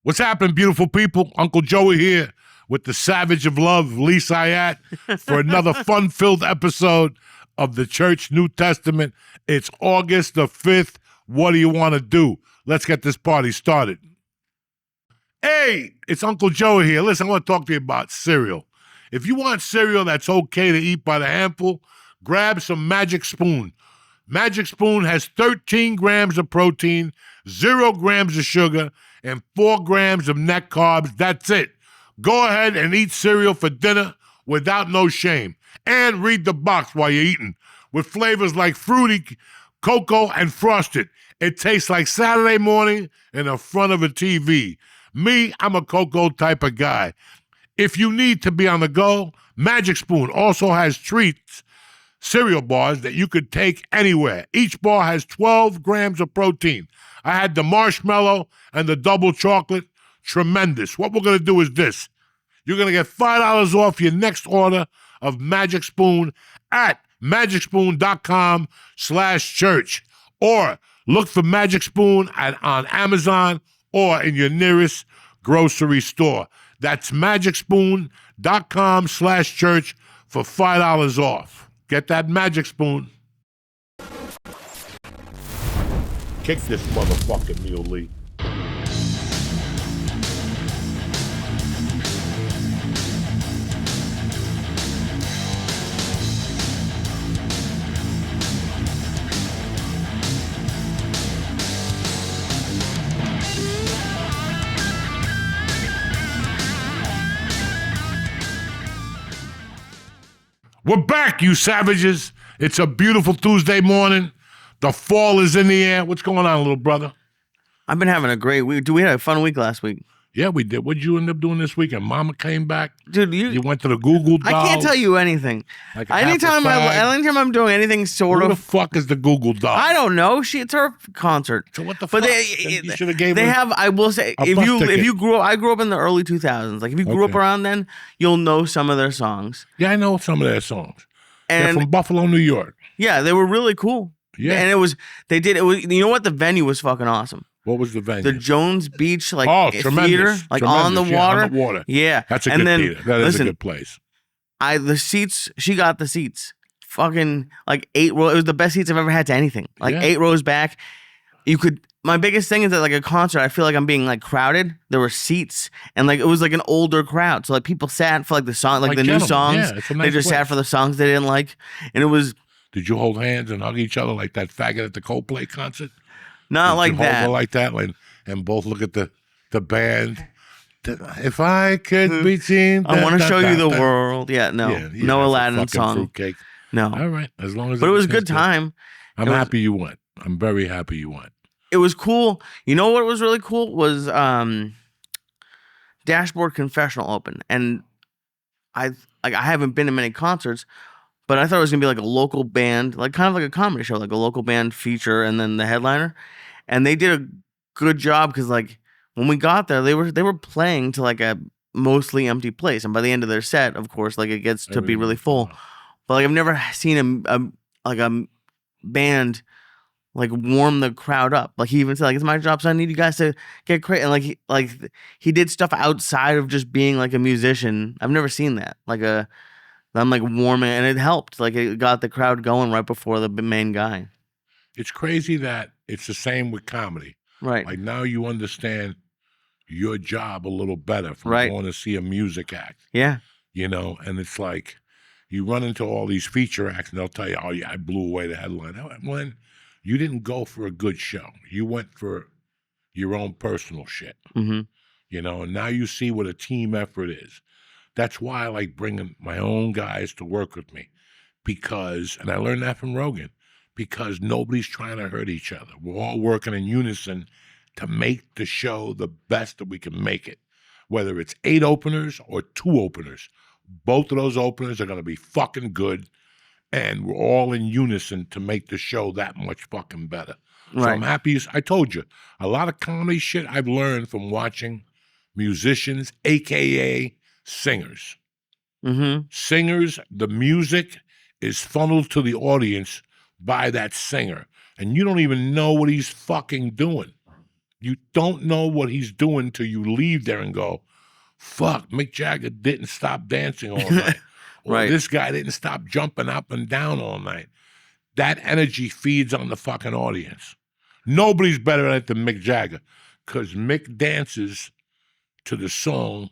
What's happening, beautiful people? Uncle Joey here with the Savage of Love, Lee Syatt, for another fun-filled episode of the Church New Testament. It's August the 5th. What do you want to do? Let's get this party started. Hey, it's Uncle Joey here. Listen, I want to talk to you about cereal. If you want cereal that's okay to eat by the handful, grab some Magic Spoon. Magic Spoon has 13 grams of protein, 0 grams of sugar, and 4 grams of net carbs. That's it. Go ahead and eat cereal for dinner without no shame. And read the box while you're eating. With flavors like fruity, cocoa, and frosted. It tastes like Saturday morning in the front of a TV. Me, I'm a cocoa type of guy. If you need to be on the go, Magic Spoon also has treats, cereal bars that you could take anywhere. Each bar has 12 grams of protein. I had the marshmallow and the double chocolate. Tremendous. What we're going to do is this. You're going to get $5 off your next order of Magic Spoon at magicspoon.com/church. Or look for Magic Spoon on Amazon or in your nearest grocery store. That's magicspoon.com/church for $5 off. Get that Magic Spoon. Kick this motherfucking meal, Lee. We're back, you savages. It's a beautiful Tuesday morning. The fall is in the air. What's going on, little brother? I've been having a great week. Dude, we had a fun week last week. Yeah, we did. What'd you end up doing this weekend? Mama came back. Dude, you went to the Google Dolls. I can't tell you anything. Like anytime I'm doing anything sort Who of. the fuck is the Google Doll? I don't know. It's her concert. So what the fuck? You should have gave They her have. I will say, if you grew up, I grew up in the early 2000s. Like if you grew up around then, you'll know some of their songs. Yeah, I know some of their songs. And they're from Buffalo, New York. Yeah, they were really cool. Yeah, and it was. You know what? The venue was fucking awesome. What was the venue? The Jones Beach, theater, tremendous. on the water. On the water. Yeah, that's a good theater. That is a good place. The seats. She got the seats. Fucking like 8 rows. It was the best seats I've ever had to anything. 8 rows back. You could. My biggest thing is that like a concert, I feel like I'm being like crowded. There were seats, and like it was like an older crowd, so like people sat for like the song, like the new songs. Yeah, it's a nice they just sat for the songs they didn't like, and it was. Did you hold hands and hug each other like that faggot at the Coldplay concert? Not like that. Hold her like that, and both look at the band. If I could be seen, I want to show you the world. Yeah, no, no Aladdin song. Fruitcake. No, all right, as long as. But it was a good time. I'm happy you went. I'm very happy you went. It was cool. You know what was really cool was Dashboard Confessional open, and I haven't been to many concerts, but I thought it was gonna be like a local band, like kind of like a comedy show, like a local band feature, and then the headliner, and they did a good job because like when we got there, they were playing to like a mostly empty place, and by the end of their set, of course, like it gets to be really full, but like I've never seen a band like warm the crowd up. Like he even said, like, it's my job, so I need you guys to get crazy. And like he did stuff outside of just being like a musician. I've never seen that. I'm like warming, and it helped. Like it got the crowd going right before the main guy. It's crazy that it's the same with comedy. Right. Like now you understand your job a little better from going to see a music act. Yeah. You know, and it's like you run into all these feature acts and they'll tell you, oh yeah, I blew away the headline. When you didn't go for a good show. You went for your own personal shit. Mm-hmm. You know, and now you see what a team effort is. That's why I like bringing my own guys to work with me. Because, and I learned that from Rogan, because nobody's trying to hurt each other. We're all working in unison to make the show the best that we can make it. Whether it's 8 openers or 2 openers. Both of those openers are going to be fucking good. And we're all in unison to make the show that much fucking better. So I'm happy. I told you, a lot of comedy shit I've learned from watching musicians, a.k.a. singers. Mm-hmm. Singers, the music is funneled to the audience by that singer. And you don't even know what he's fucking doing. You don't know what he's doing till you leave there and go, fuck, Mick Jagger didn't stop dancing all night. Or Right. this guy didn't stop jumping up and down all night. That energy feeds on the fucking audience. Nobody's better at it than Mick Jagger because Mick dances to the song,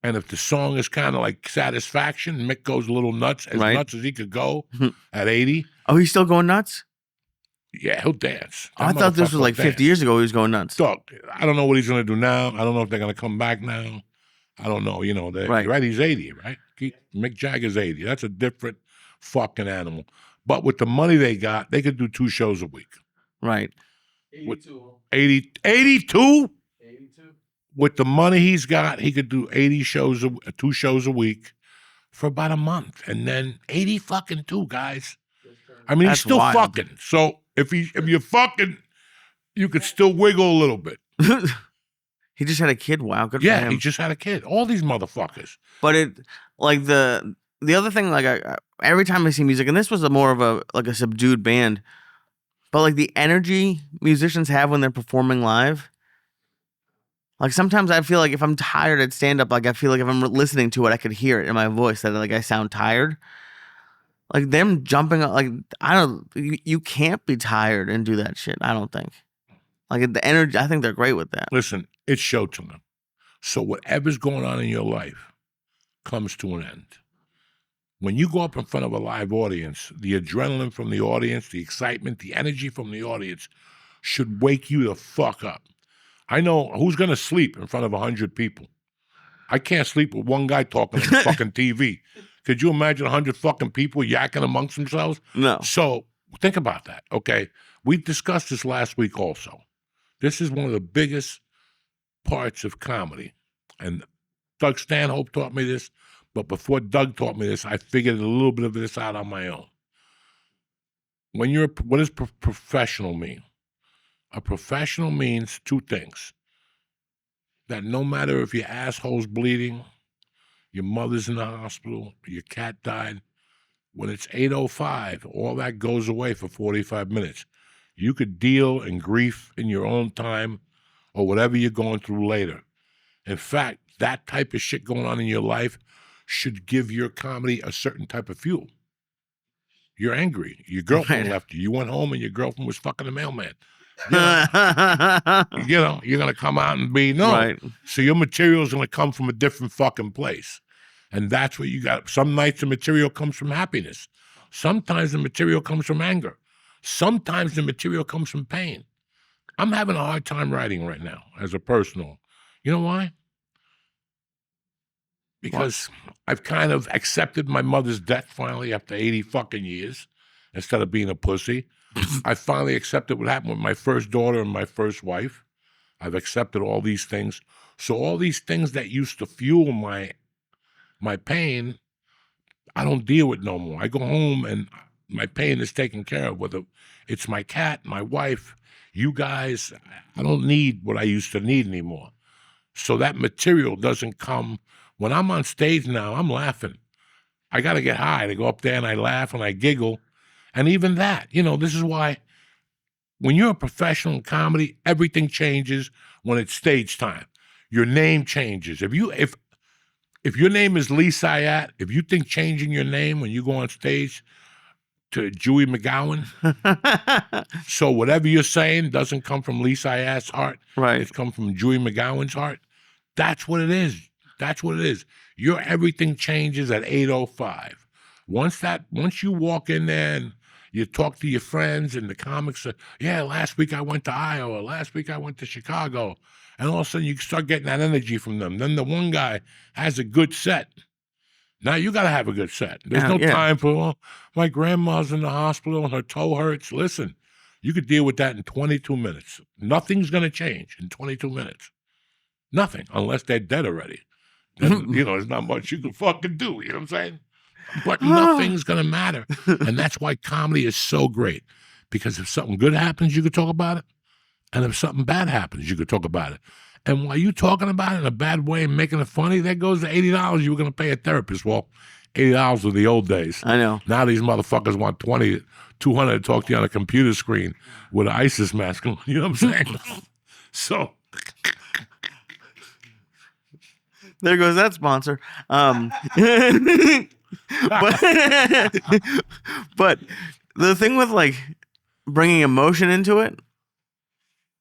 and if the song is kind of like Satisfaction, Mick goes a little nuts, as nuts as he could go at 80. Oh, he's still going nuts? Yeah, he'll dance. Oh, I thought this was like 50 years ago he was going nuts. Dog, I don't know what he's going to do now. I don't know if they're going to come back now. I don't know. You know, right? He's 80, right? Mick Jagger's 80. That's a different fucking animal. But with the money they got, they could do 2 shows a week. Right. 82. 82? 82. With the money he's got, he could do 2 shows a week for about a month. And then 80 fucking 2, guys. I mean, That's he's still wild. fucking. So if you're fucking, you could still wiggle a little bit. He just had a kid. Wow, good for Yeah, him. he just had a kid. All these motherfuckers. But it, like the other thing, like every time I see music, and this was more of a subdued band, but like the energy musicians have when they're performing live. Like sometimes I feel like if I'm tired at stand up, like I feel like if I'm listening to it, I could hear it in my voice that like I sound tired. Like them jumping up, like you can't be tired and do that shit. I don't think. Like the energy, I think they're great with that. Listen, it's show to them. So whatever's going on in your life comes to an end. When you go up in front of a live audience, the adrenaline from the audience, the excitement, the energy from the audience should wake you the fuck up. I know who's going to sleep in front of 100 people. I can't sleep with one guy talking on the fucking TV. Could you imagine 100 fucking people yakking amongst themselves? No. So think about that, okay? We discussed this last week also. This is one of the biggest parts of comedy. And Doug Stanhope taught me this, but before Doug taught me this, I figured a little bit of this out on my own. What does professional mean? A professional means 2 things. That no matter if your asshole's bleeding, your mother's in the hospital, your cat died, when it's 8:05, all that goes away for 45 minutes. You could deal in grief in your own time or whatever you're going through later. In fact, that type of shit going on in your life should give your comedy a certain type of fuel. You're angry. Your girlfriend left you. You went home and your girlfriend was fucking the mailman. You know, you're going to come out and be, Right. So your material is going to come from a different fucking place. And that's what you got. Some nights the material comes from happiness. Sometimes the material comes from anger. Sometimes the material comes from pain. I'm having a hard time writing right now as a personal. You know why? Because I've kind of accepted my mother's death finally after 80 fucking years instead of being a pussy. I finally accepted what happened with my first daughter and my first wife. I've accepted all these things. So all these things that used to fuel my pain, I don't deal with no more. I go home and my pain is taken care of, whether it's my cat, my wife, you guys. I don't need what I used to need anymore. So that material doesn't come. When I'm on stage now, I'm laughing. I got to get high to go up there and I laugh and I giggle. And even that, you know, this is why when you're a professional in comedy, everything changes when it's stage time. Your name changes. If your name is Lee Syatt, if you think changing your name when you go on stage to Dewey McGowan, so whatever you're saying doesn't come from Lee Syatt's heart. Right. It's come from Dewey McGowan's heart. That's what it is. That's what it is. Your everything changes at 8:05. Once you walk in there and you talk to your friends and the comics say, yeah, last week I went to Iowa, last week I went to Chicago, and all of a sudden you start getting that energy from them. Then the one guy has a good set. Now you got to have a good set. There's no time for, oh, my grandma's in the hospital and her toe hurts. Listen, you could deal with that in 22 minutes. Nothing's going to change in 22 minutes. Nothing, unless they're dead already. Then, you know, there's not much you can fucking do. You know what I'm saying? But nothing's going to matter. And that's why comedy is so great. Because if something good happens, you could talk about it. And if something bad happens, you could talk about it. And while you're talking about it in a bad way and making it funny, there goes the $80 you were going to pay a therapist. Well, $80 were the old days. I know. Now these motherfuckers want $200 to talk to you on a computer screen with an ISIS mask on. You know what I'm saying? So there goes that sponsor. But the thing with like bringing emotion into it,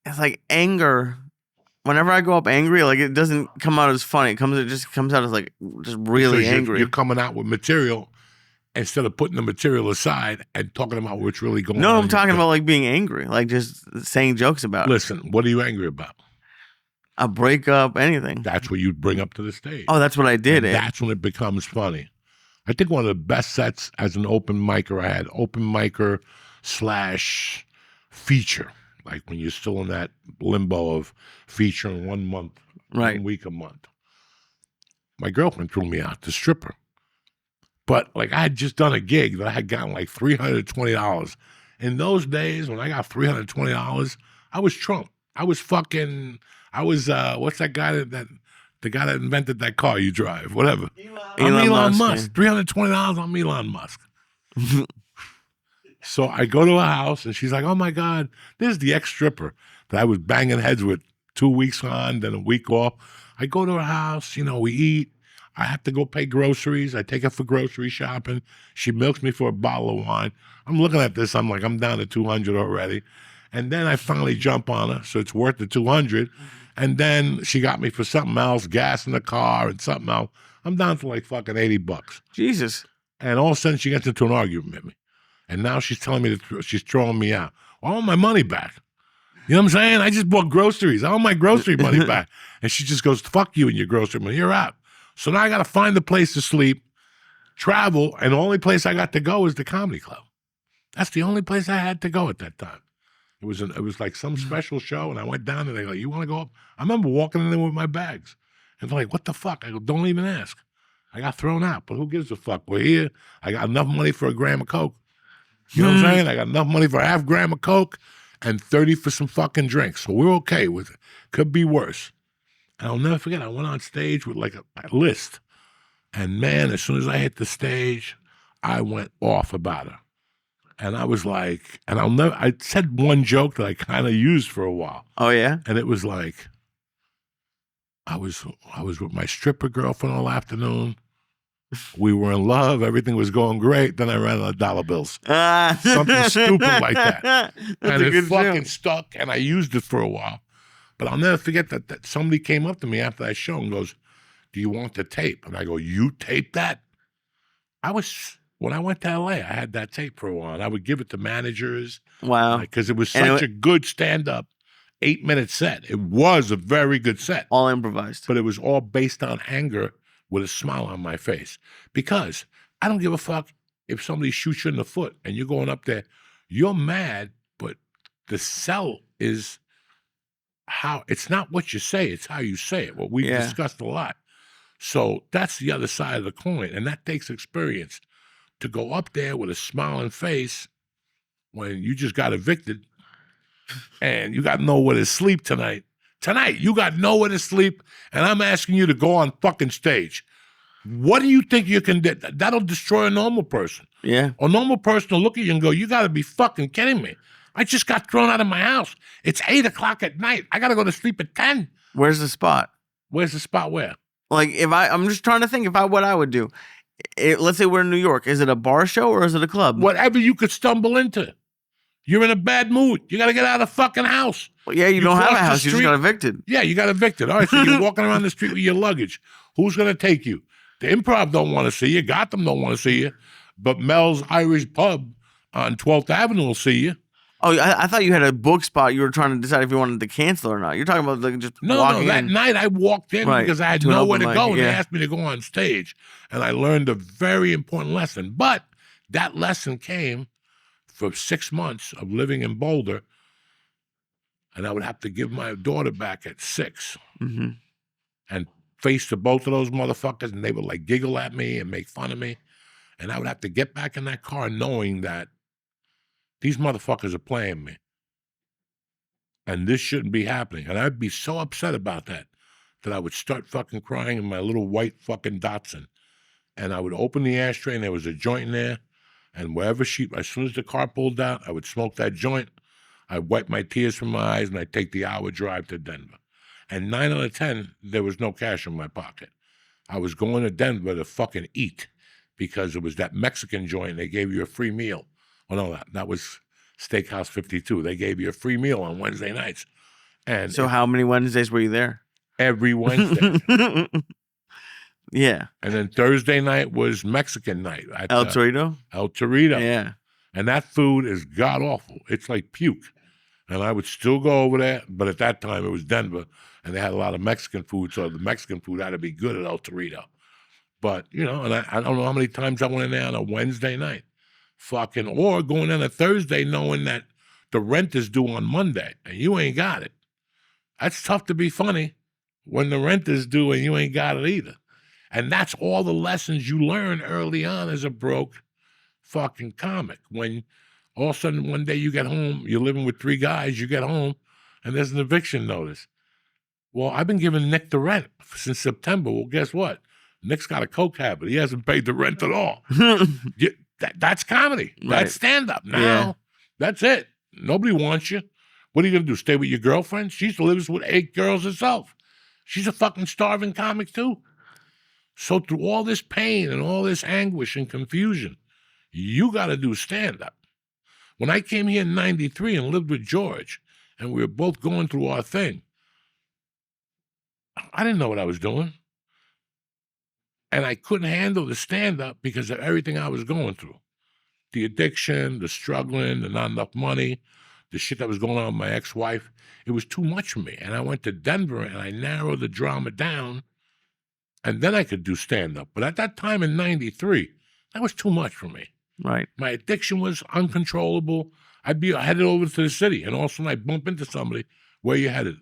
it's like anger. Whenever I go up angry, like it doesn't come out as funny. It just comes out as like just really because angry. you're coming out with material instead of putting the material aside and talking about what's really going on. No, I'm talking about like being angry, like just saying jokes about it. Listen, what are you angry about? A breakup, anything. That's what you'd bring up to the stage. Oh, that's what I did. And that's when it becomes funny. I think one of the best sets as an open micer, I had open micer / feature. Like when you're still in that limbo of featuring 1 month, Right. 1 week a month. My girlfriend threw me out to stripper. But like I had just done a gig that I had gotten like $320. In those days when I got $320, I was Trump. I was what's that guy the guy that invented that car you drive, whatever. I'm Elon Musk. $320, I'm Elon Musk. So I go to her house and she's like, oh my God, this is the ex-stripper that I was banging heads with 2 weeks on, then a week off. I go to her house, we eat. I have to go pay groceries. I take her for grocery shopping. She milks me for a bottle of wine. I'm looking at this. I'm like, I'm down to 200 already. And then I finally jump on her, so it's worth the 200. And then she got me for something else, gas in the car and something else. I'm down to like fucking $80. Jesus. And all of a sudden she gets into an argument with me. And now she's telling me she's throwing me out. I want my money back. You know what I'm saying? I just bought groceries. I want my grocery money back. And she just goes, fuck you and your grocery money. You're out. So now I got to find a place to sleep, travel, and the only place I got to go is the comedy club. That's the only place I had to go at that time. It was like some special show, and I went down and they go, you want to go up? I remember walking in there with my bags. And they're like, what the fuck? I go, don't even ask. I got thrown out, but who gives a fuck? We're here. I got enough money for a gram of Coke. You know what I'm saying? I got enough money for a half gram of Coke and 30 for some fucking drinks. So we're okay with it. Could be worse. And I'll never forget, I went on stage with like a list. And man, as soon as I hit the stage, I went off about her. And I was like, I said one joke that I kind of used for a while. Oh, yeah? And it was like, I was with my stripper girlfriend all afternoon. We were in love. Everything was going great. Then I ran out of dollar bills. Something stupid like that. And it fucking stuck, and I used it for a while. But I'll never forget that somebody came up to me after that show and goes, do you want the tape? And I go, you taped that? When I went to LA, I had that tape for a while, and I would give it to managers. Wow. Because it was such a good stand-up 8-minute set. It was a very good set. All improvised. But it was all based on anger with a smile on my face. Because I don't give a fuck if somebody shoots you in the foot and you're going up there, you're mad, but the sell is it's not what you say, it's how you say it. What we've discussed a lot. So that's the other side of the coin. And that takes experience to go up there with a smiling face when you just got evicted and you got nowhere to sleep tonight. Tonight, you got nowhere to sleep, and I'm asking you to go on fucking stage. What do you think you can do? That'll destroy a normal person. Yeah. A normal person will look at you and go, you got to be fucking kidding me. I just got thrown out of my house. It's 8 o'clock at night. I got to go to sleep at 10. Where's the spot? Where's the spot where? Like, I'm just trying to think what I would do. Let's say we're in New York. Is it a bar show or is it a club? Whatever you could stumble into. You're in a bad mood. You got to get out of the fucking house. Well, yeah, you don't have a house. You just got evicted. Yeah, you got evicted. All right, so you're walking around the street with your luggage. Who's going to take you? The Improv don't want to see you. Gotham don't want to see you. But Mel's Irish Pub on 12th Avenue will see you. Oh, I thought you had a book spot. You were trying to decide if you wanted to cancel or not. You're talking about like just walking that in. night I walked in because I had nowhere to go, and they asked me to go on stage. And I learned a very important lesson. But that lesson came for 6 months of living in Boulder, and I would have to give my daughter back at 6 and face to both of those motherfuckers, and they would like giggle at me and make fun of me. And I would have to get back in that car knowing that these motherfuckers are playing me. And this shouldn't be happening. And I'd be so upset about that I would start fucking crying in my little white fucking Datsun. And I would open the ashtray and there was a joint in there. And wherever as soon as the car pulled out, I would smoke that joint. I wipe my tears from my eyes, and I take the hour drive to Denver. And 9 out of 10, there was no cash in my pocket. I was going to Denver to fucking eat because it was that Mexican joint. They gave you a free meal. Oh, no, that was Steakhouse 52. They gave you a free meal on Wednesday nights. And So how many Wednesdays were you there? every Wednesday. Yeah. And then Thursday night was Mexican night. At, El Torito? El Torito. Yeah. And that food is god-awful. It's like puke. And I would still go over there, but at that time it was Denver, and they had a lot of Mexican food, so the Mexican food had to be good at El Torito. But, you know, and I don't know how many times I went in there on a Wednesday night. Fucking, or going in a Thursday knowing that the rent is due on Monday, and you ain't got it. That's tough to be funny when the rent is due and you ain't got it either. And that's all the lessons you learn early on as a broke fucking comic. When all of a sudden one day you get home, you're living with 3 guys, you get home, and there's an eviction notice. Well, I've been giving Nick the rent since September. Well, guess what? Nick's got a coke habit. He hasn't paid the rent at all. That's comedy. Right. That's stand-up. Now, that's it. Nobody wants you. What are you going to do, stay with your girlfriend? She lives with 8 girls herself. She's a fucking starving comic too. So through all this pain and all this anguish and confusion, you got to do stand-up. When I came here in 93 and lived with George, and we were both going through our thing, I didn't know what I was doing. And I couldn't handle the stand-up because of everything I was going through. The addiction, the struggling, the not enough money, the shit that was going on with my ex-wife. It was too much for me. And I went to Denver and I narrowed the drama down, and then I could do stand-up. But at that time in 93, that was too much for me. Right. My addiction was uncontrollable. I'd be headed over to the city, and all of a sudden I'd bump into somebody. Where you headed?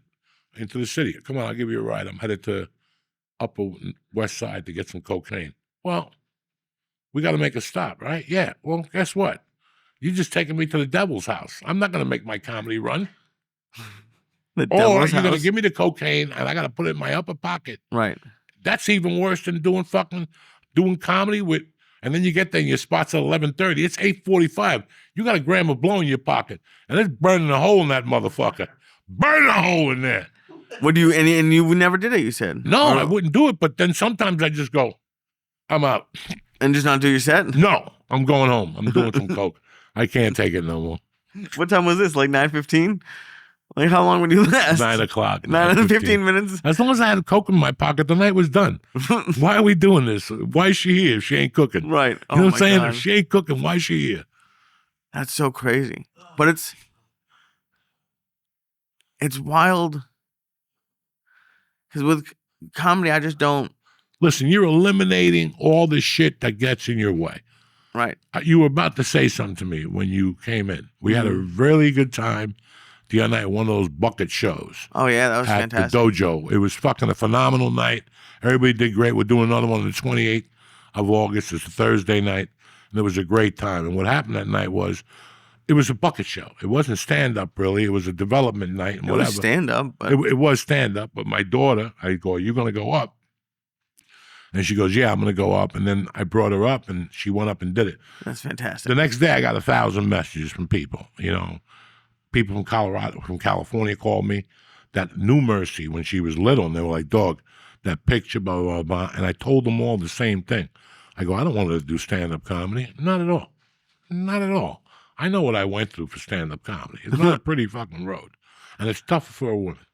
Into the city. Come on, I'll give you a ride. I'm headed to Upper West Side to get some cocaine. Well, we got to make a stop, right? Yeah. Well, guess what? You're just taking me to the devil's house. I'm not going to make my comedy run. The Or devil's you're going to house? give me the cocaine, and I got to put it in my upper pocket. Right. That's even worse than doing comedy with, and then you get there and your spot's at 11:30. It's 8:45. You got a gram of blow in your pocket, and it's burning a hole in that motherfucker. Burn a hole in there. What do you, and you never did it, you said? No, Or- I wouldn't do it, but then sometimes I just go, I'm out. And just not do your set? No, I'm going home. I'm doing some coke. I can't take it no more. What time was this? Like 9:15? Like how long would you last? 9 o'clock. 15 minutes? As long as I had coke in my pocket, the night was done. Why are we doing this? Why is she here if she ain't cooking? Right. You know what I'm saying? God. If she ain't cooking, why is she here? That's so crazy. But it's wild. Because with comedy, I just don't. Listen, you're eliminating all the shit that gets in your way. Right. You were about to say something to me when you came in. We had a really good time the other night at one of those bucket shows Oh, yeah, that was at fantastic. the dojo. It was fucking a phenomenal night. Everybody did great. We're doing another one on the 28th of August. It's a Thursday night, and it was a great time. And what happened that night was, it was a bucket show. It wasn't stand-up, really. It was a development night and It whatever. was stand-up. But It was stand-up, but my daughter, I go, are you going to go up? And she goes, yeah, I'm going to go up. And then I brought her up, and she went up and did it. that's fantastic. The next day, I got 1,000 messages from people. You know, people from Colorado, from California called me that knew Mercy when she was little, and they were like, dog, that picture, blah, blah, blah. And I told them all the same thing. I go, I don't want her to do stand-up comedy. Not at all. Not at all. I know what I went through for stand-up comedy. It's not a pretty fucking road. And it's tough for a woman.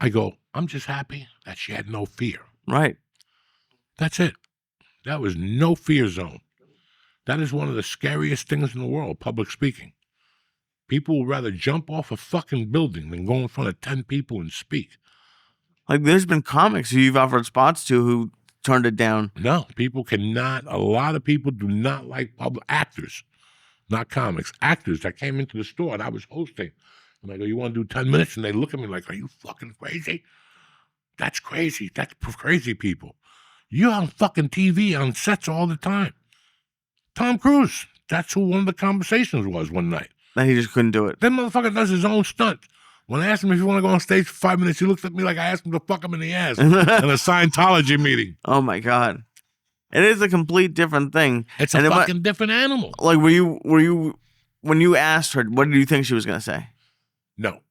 I go, I'm just happy that she had no fear. Right. That's it. That was no fear zone. That is one of the scariest things in the world, public speaking. People would rather jump off a fucking building than go in front of 10 people and speak. Like, there's been comics who you've offered spots to who turned it down. No, people cannot. A lot of people do not like public actors, not comics. Actors that came into the store and I was hosting. And I go, you want to do 10 minutes? And they look at me like, are you fucking crazy? That's crazy. That's for crazy people. You're on fucking TV on sets all the time. Tom Cruise, that's who one of the conversations was one night. That he just couldn't do it. That motherfucker does his own stunt. When I asked him if he want to go on stage for 5 minutes, he looks at me like I asked him to fuck him in the ass in a Scientology meeting. Oh my God. It is a complete different thing. It's a And fucking different animal. Like, were you when you asked her, what did you think she was gonna say? No.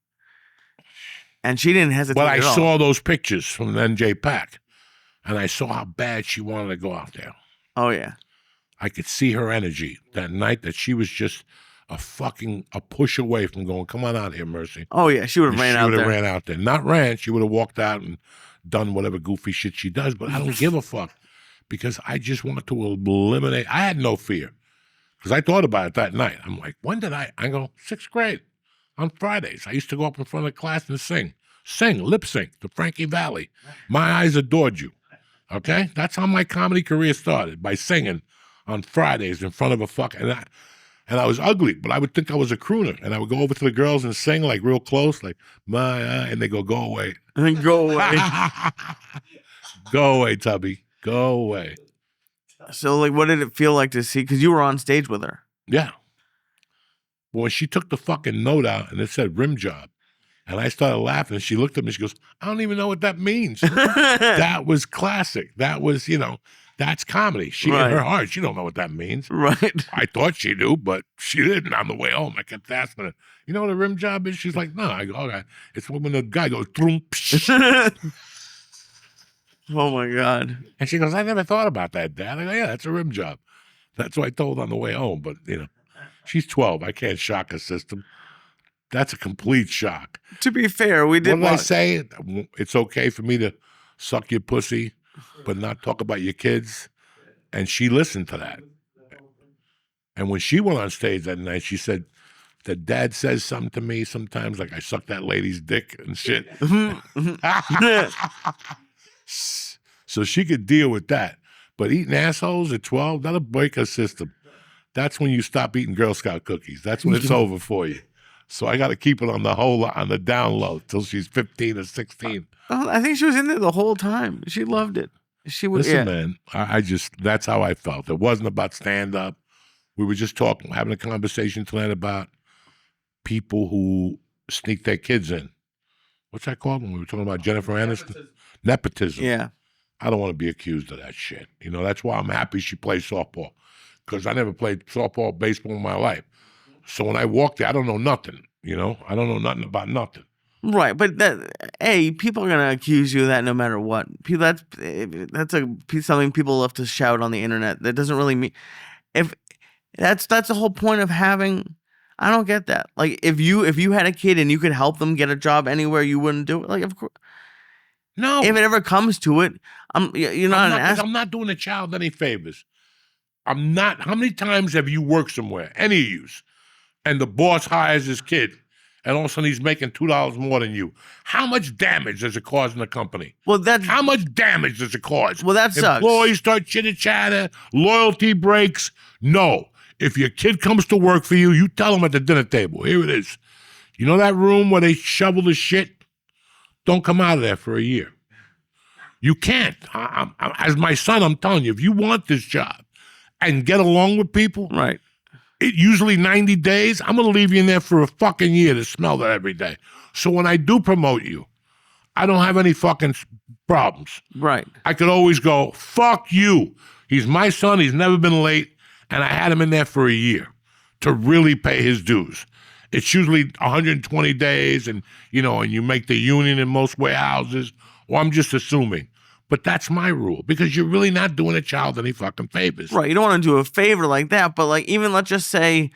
And she didn't hesitate But I at all. saw those pictures from the NJ Pack, and I saw how bad she wanted to go out there. Oh, yeah. I could see her energy that night, that she was just a push away from going, come on out here, Mercy. Oh, yeah. She would have ran out She would there. have ran out there. Not ran. She would have walked out and done whatever goofy shit she does, but I don't give a fuck because I just want to eliminate. I had no fear because I thought about it that night. I'm like, when did I go, 6th grade on Fridays. I used to go up in front of the class and sing, lip sync to Frankie Valli. My eyes adored you. Okay? That's how my comedy career started, by singing on Fridays in front of a and I was ugly, but I would think I was a crooner. And I would go over to the girls and sing like real close, like, and they go away. Go away. Go away, Tubby. Go away. So, like, what did it feel like to see? Because you were on stage with her. Yeah. Well, when she took the fucking note out and it said rim job, and I started laughing, and she looked at me, she goes, I don't even know what that means. That was classic. That was, that's comedy. She, in her heart, she don't know what that means. Right. I thought she knew, but she didn't. On the way home, I kept asking her, you know what a rim job is? She's like, no. I go, okay. It's when the guy goes, Oh, my God. and she goes, I never thought about that, Dad. I go, yeah, that's a rim job. That's what I told her on the way home. But, she's 12. I can't shock her system. That's a complete shock. To be fair, we did. What did I say? It's okay for me to suck your pussy, but not talk about your kids. And she listened to that. And when she went on stage that night, she said that Dad says something to me sometimes, like I suck that lady's dick and shit. So she could deal with that. But eating assholes at 12, that'll break her system. That's when you stop eating Girl Scout cookies. That's when it's over for you. So I got to keep it on the down low till she's 15 or 16. Oh, I think she was in there the whole time. She loved it. She was. Listen, man, I just, that's how I felt. It wasn't about stand up. We were just talking, having a conversation tonight about people who sneak their kids in. What's that called when we were talking about Jennifer Aniston? Nepotism. Yeah. I don't want to be accused of that shit. That's why I'm happy she plays softball, because I never played softball, baseball in my life. So when I walk there, I don't know nothing. I don't know nothing about nothing. Right, but people are gonna accuse you of that no matter what. People, that's something people love to shout on the internet. That doesn't really mean if that's the whole point of having. I don't get that. Like if you had a kid and you could help them get a job anywhere, you wouldn't do it. Like of course. No. If it ever comes to it, you're not an ass. I'm not doing the child any favors. I'm not. How many times have you worked somewhere, any of yous, and the boss hires his kid, and all of a sudden he's making $2 more than you? How much damage does it cause in the company? Well, how much damage does it cause? Well, that sucks. Employees start chitter-chatter, loyalty breaks. No. If your kid comes to work for you, you tell them at the dinner table, here it is. You know that room where they shovel the shit? Don't come out of there for a year. You can't. As my son, I'm telling you, if you want this job and get along with people, right? It usually 90 days. I'm going to leave you in there for a fucking year to smell that every day. So when I do promote you, I don't have any fucking problems. Right. I could always go, fuck you. He's my son. He's never been late. And I had him in there for a year to really pay his dues. It's usually 120 days and you make the union in most warehouses, or I'm just assuming. But that's my rule, because you're really not doing a child any fucking favors. Right. You don't want to do a favor like that, but like even let's just say,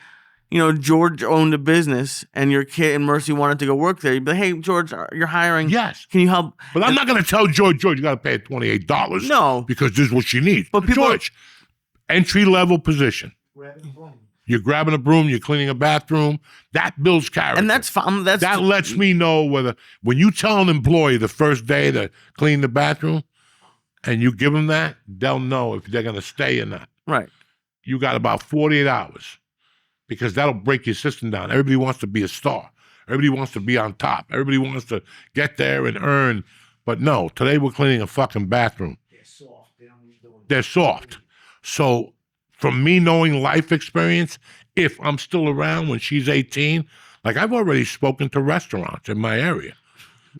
George owned a business and your kid and Mercy wanted to go work there. You'd be like, hey, George, you're hiring. Yes. Can you help? But I'm not going to tell George, you got to pay her $28. No. Because this is what she needs. But George, entry-level position. You're grabbing a broom, you're cleaning a bathroom. That builds character. And that's fun. That lets me know when you tell an employee the first day to clean the bathroom and you give them that, they'll know if they're going to stay or not. Right. You got about 48 hours, because that'll break your system down. Everybody wants to be a star. Everybody wants to be on top. Everybody wants to get there and earn. But no, today we're cleaning a fucking bathroom. They're soft. They're soft. So from me knowing life experience, if I'm still around when she's 18, like I've already spoken to restaurants in my area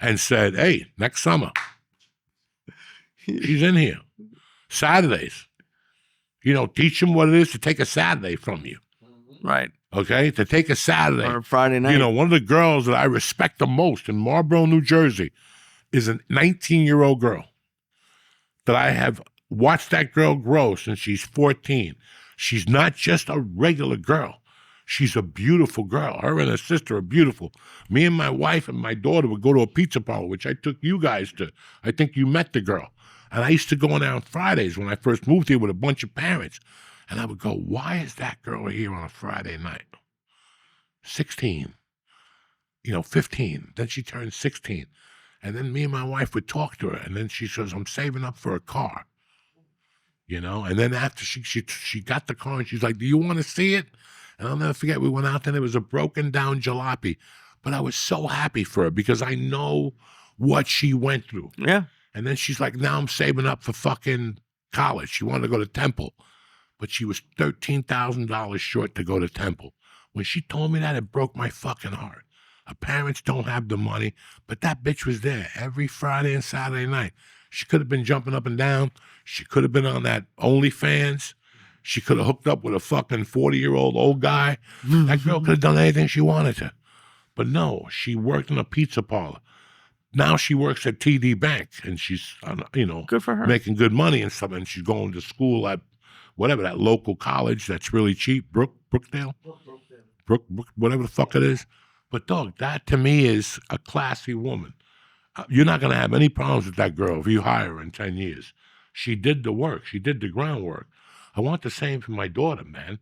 and said, hey, next summer, she's in here. Saturdays. Teach them what it is to take a Saturday from you. Right. okay, to take a Saturday. Or a Friday night. You know, one of the girls that I respect the most in Marlboro, New Jersey, is a 19-year-old girl that I have watched that girl grow since she's 14. She's not just a regular girl. She's a beautiful girl. Her and her sister are beautiful. Me and my wife and my daughter would go to a pizza parlor, which I took you guys to. I think you met the girl. And I used to go in there on Fridays when I first moved here with a bunch of parents. And I would go, why is that girl here on a Friday night? 16, 15. Then she turned 16. And then me and my wife would talk to her. And then she says, I'm saving up for a car. And then after she got the car and she's like, do you want to see it? And I'll never forget, we went out and there was a broken down jalopy. But I was so happy for her because I know what she went through. Yeah. And then she's like, now I'm saving up for fucking college. She wanted to go to Temple. But she was $13,000 short to go to Temple. When she told me that, it broke my fucking heart. Her parents don't have the money, but that bitch was there every Friday and Saturday night. She could have been jumping up and down. She could have been on that OnlyFans. She could have hooked up with a fucking 40-year-old old guy. That girl could have done anything she wanted to. But no, she worked in a pizza parlor. Now she works at TD Bank, and she's, good for her, making good money and stuff. And she's going to school at whatever, that local college that's really cheap, Brookdale, whatever the fuck it is. But dog, that to me is a classy woman. You're not going to have any problems with that girl if you hire her in 10 years. She did the work. She did the groundwork. I want the same for my daughter, man.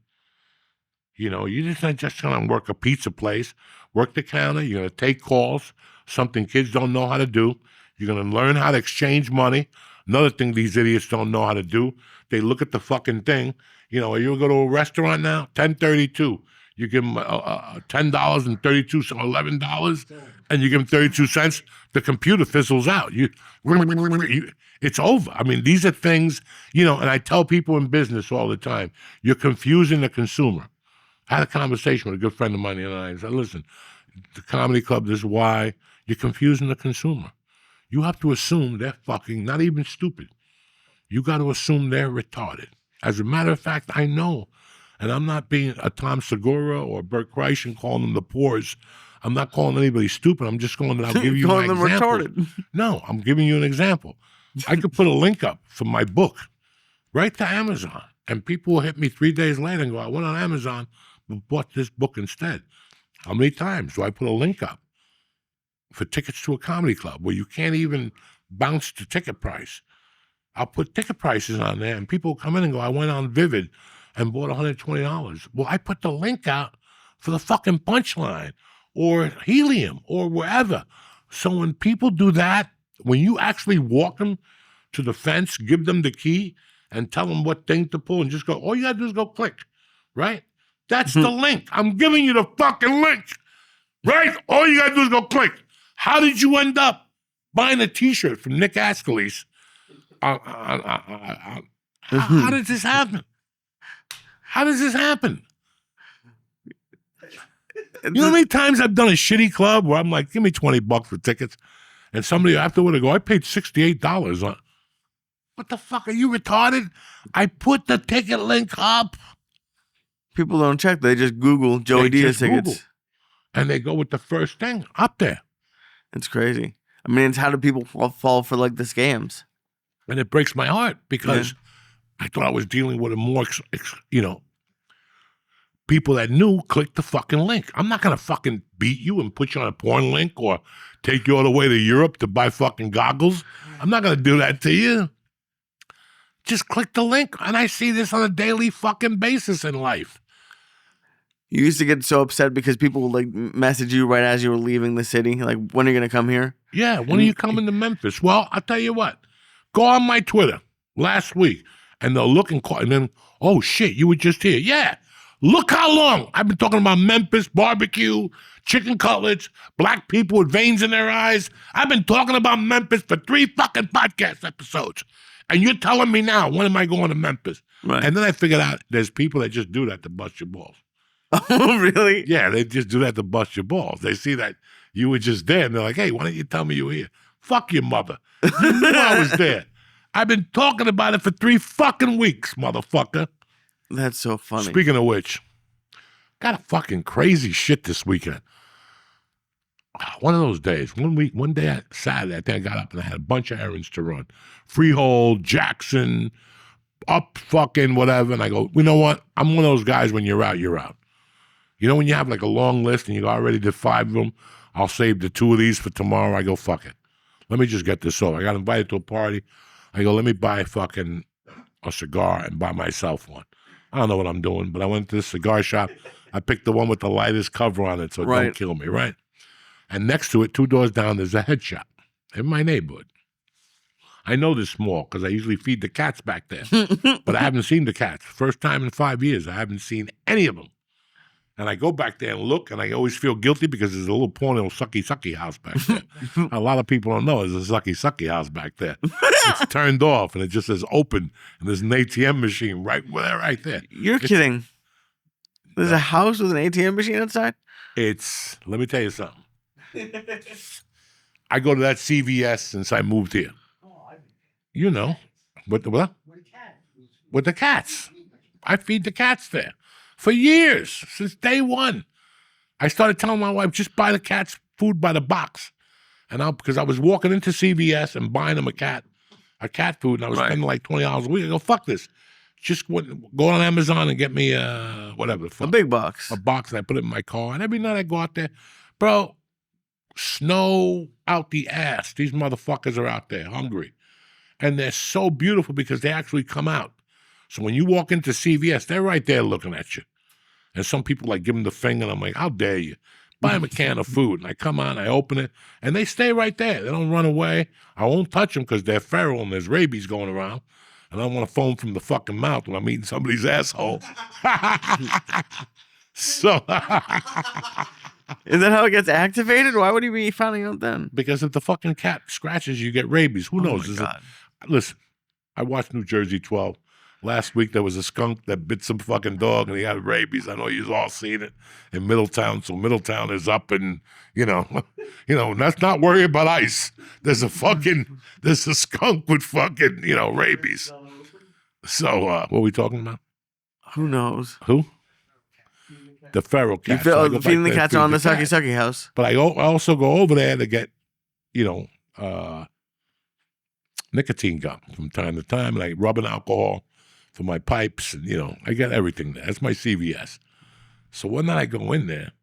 You're just not just going to work a pizza place, work the counter. You're going to take calls, something kids don't know how to do. You're going to learn how to exchange money. Another thing these idiots don't know how to do, they look at the fucking thing. You go to a restaurant now, $10.32. You give them $10 and 32 cents, $11, and you give them 32 cents. The computer fizzles out. It's over. I mean, these are things, and I tell people in business all the time, you're confusing the consumer. I had a conversation with a good friend of mine the other night. I said, listen, the comedy club, this is why you're confusing the consumer. You have to assume they're fucking not even stupid. You got to assume they're retarded. As a matter of fact, I know. And I'm not being a Tom Segura or Bert Kreischer calling them the poors. I'm not calling anybody stupid. I'm just going, I'll give you an example. Retarded. No, I'm giving you an example. I could put a link up for my book right to Amazon. And people will hit me 3 days later and go, I went on Amazon and bought this book instead. How many times do I put a link up for tickets to a comedy club where you can't even bounce the ticket price? I'll put ticket prices on there and people come in and go, I went on Vivid and bought $120. Well, I put the link out for the fucking Punchline or Helium or wherever. So when people do that, when you actually walk them to the fence, give them the key and tell them what thing to pull and just go, all you gotta do is go click, right? That's the link. I'm giving you the fucking link, right? All you gotta do is go click. How did you end up buying a t-shirt from Nick Ascalise? How did this happen? How does this happen? You know how many times I've done a shitty club where I'm like, give me $20 for tickets, and somebody afterward will go, I paid $68 on. What the fuck? Are you retarded? I put the ticket link up. People don't check. They just Google Joey Diaz tickets. And they go with the first thing up there. It's crazy. I mean, it's how do people fall for like the scams? And it breaks my heart because I thought I was dealing with a more, people that knew, click the fucking link. I'm not going to fucking beat you and put you on a porn link or take you all the way to Europe to buy fucking goggles. I'm not going to do that to you. Just click the link. And I see this on a daily fucking basis in life. You used to get so upset because people would like message you right as you were leaving the city. Like, when are you going to come here? Yeah, when are you coming to Memphis? Well, I'll tell you what. Go on my Twitter last week and they'll look and call. And then, oh shit, you were just here. Yeah. Look how long I've been talking about Memphis, barbecue, chicken cutlets, black people with veins in their eyes. I've been talking about Memphis for 3 fucking podcast episodes. And you're telling me now, when am I going to Memphis? Right. And then I figured out there's people that just do that to bust your balls. Oh, really? Yeah, they just do that to bust your balls. They see that you were just there, and they're like, hey, why don't you tell me you were here? Fuck your mother. You knew I was there. I've been talking about it for 3 fucking weeks, motherfucker. That's so funny. Speaking of which, Got a fucking crazy shit this weekend. One of those days, one day, Saturday, I think I got up and I had a bunch of errands to run. Freehold, Jackson, up fucking whatever. And I go, you know what? I'm one of those guys when you're out, you're out. You know when you have like a long list and you already did 5 of them, I'll save the 2 of these for tomorrow. I go, fuck it. Let me just get this over. I got invited to a party. I go, let me buy fucking a cigar and buy myself one. I don't know what I'm doing, but I went to this cigar shop. I picked the one with the lightest cover on it so it don't kill me, right? And next to it, 2 doors down, there's a head shop in my neighborhood. I know this mall because I usually feed the cats back there, but I haven't seen the cats. First time in 5 years, I haven't seen any of them. And I go back there and look, and I always feel guilty because there's a little porno Sucky house back there. A lot of people don't know there's a Sucky house back there. It's turned off, and it just says open, and there's an ATM machine right there. You're kidding. There's a house with an ATM machine outside? Let me tell you something. I go to that CVS since I moved here. You know. With the cats. I feed the cats there. For years, since day one. I started telling my wife, just buy the cats food by the box. And because I was walking into CVS and buying them a cat food, and I was spending like $20 a week. I go, fuck this. Just go on Amazon and get me whatever. A big box. A box, and I put it in my car. And every night I go out there, bro, snow out the ass. These motherfuckers are out there hungry. And they're so beautiful because they actually come out. So when you walk into CVS, they're right there looking at you. And some people like give them the finger, and I'm like, how dare you? Buy them a can of food. And I come on, I open it, and they stay right there. They don't run away. I won't touch them because they're feral and there's rabies going around. And I don't want to foam from the fucking mouth when I'm eating somebody's asshole. So is that how it gets activated? Why would he be finding out then? Because if the fucking cat scratches you, get rabies. Who knows? My God. Listen, I watched New Jersey 12. Last week there was a skunk that bit some fucking dog and he had rabies. I know you've all seen it in Middletown. So Middletown is up and, let's not worry about ice. There's a skunk with fucking, rabies. So what are we talking about? Who knows? Who? The feral cat. Feeding the cats on the Sucky house. But I also go over there to get, nicotine gum from time to time, and I rub an alcohol for my pipes, and I get everything there. That's my CVS. So one night I go in there,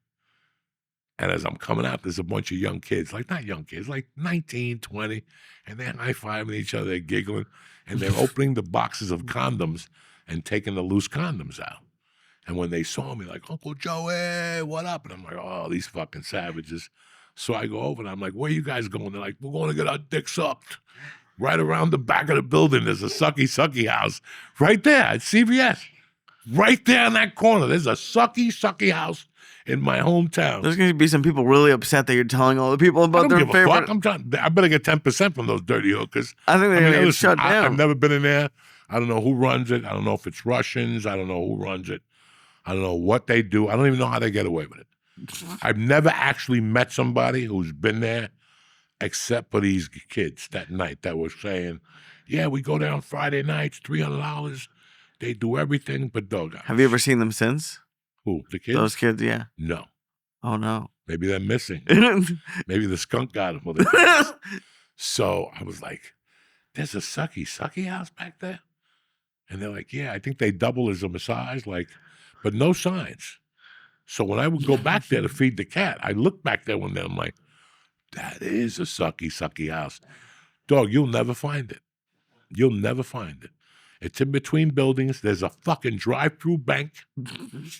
and as I'm coming out, there's a bunch of young kids, not young kids, like 19, 20, and they're high-fiving each other, they're giggling, and they're opening the boxes of condoms and taking the loose condoms out. And when they saw me, like, Uncle Joey, what up? And I'm like, oh, these fucking savages. So I go over and I'm like, where you guys going? They're like, we're going to get our dick sucked. Right around the back of the building, there's a Sucky house. Right there at CVS. Right there in that corner, there's a Sucky house in my hometown. There's going to be some people really upset that you're telling all the people about their favorite. I better get 10% from those dirty hookers. I think they're going to get shut down. I've never been in there. I don't know who runs it. I don't know if it's Russians. I don't know who runs it. I don't know what they do. I don't even know how they get away with it. I've never actually met somebody who's been there except for these kids that night that were saying, yeah, we go down Friday nights, $300. They do everything but dog eyes. Have you ever seen them since? Who, the kids? Those kids, yeah. No. Oh, no. Maybe they're missing. Maybe the skunk got them. So I was like, there's a Sucky house back there? And they're like, yeah, I think they double as a massage, but no signs. So when I would go back there to feed the cat, I looked back there one day, I'm like, that is a Sucky house. Dog, you'll never find it. You'll never find it. It's in between buildings. There's a fucking drive-through bank.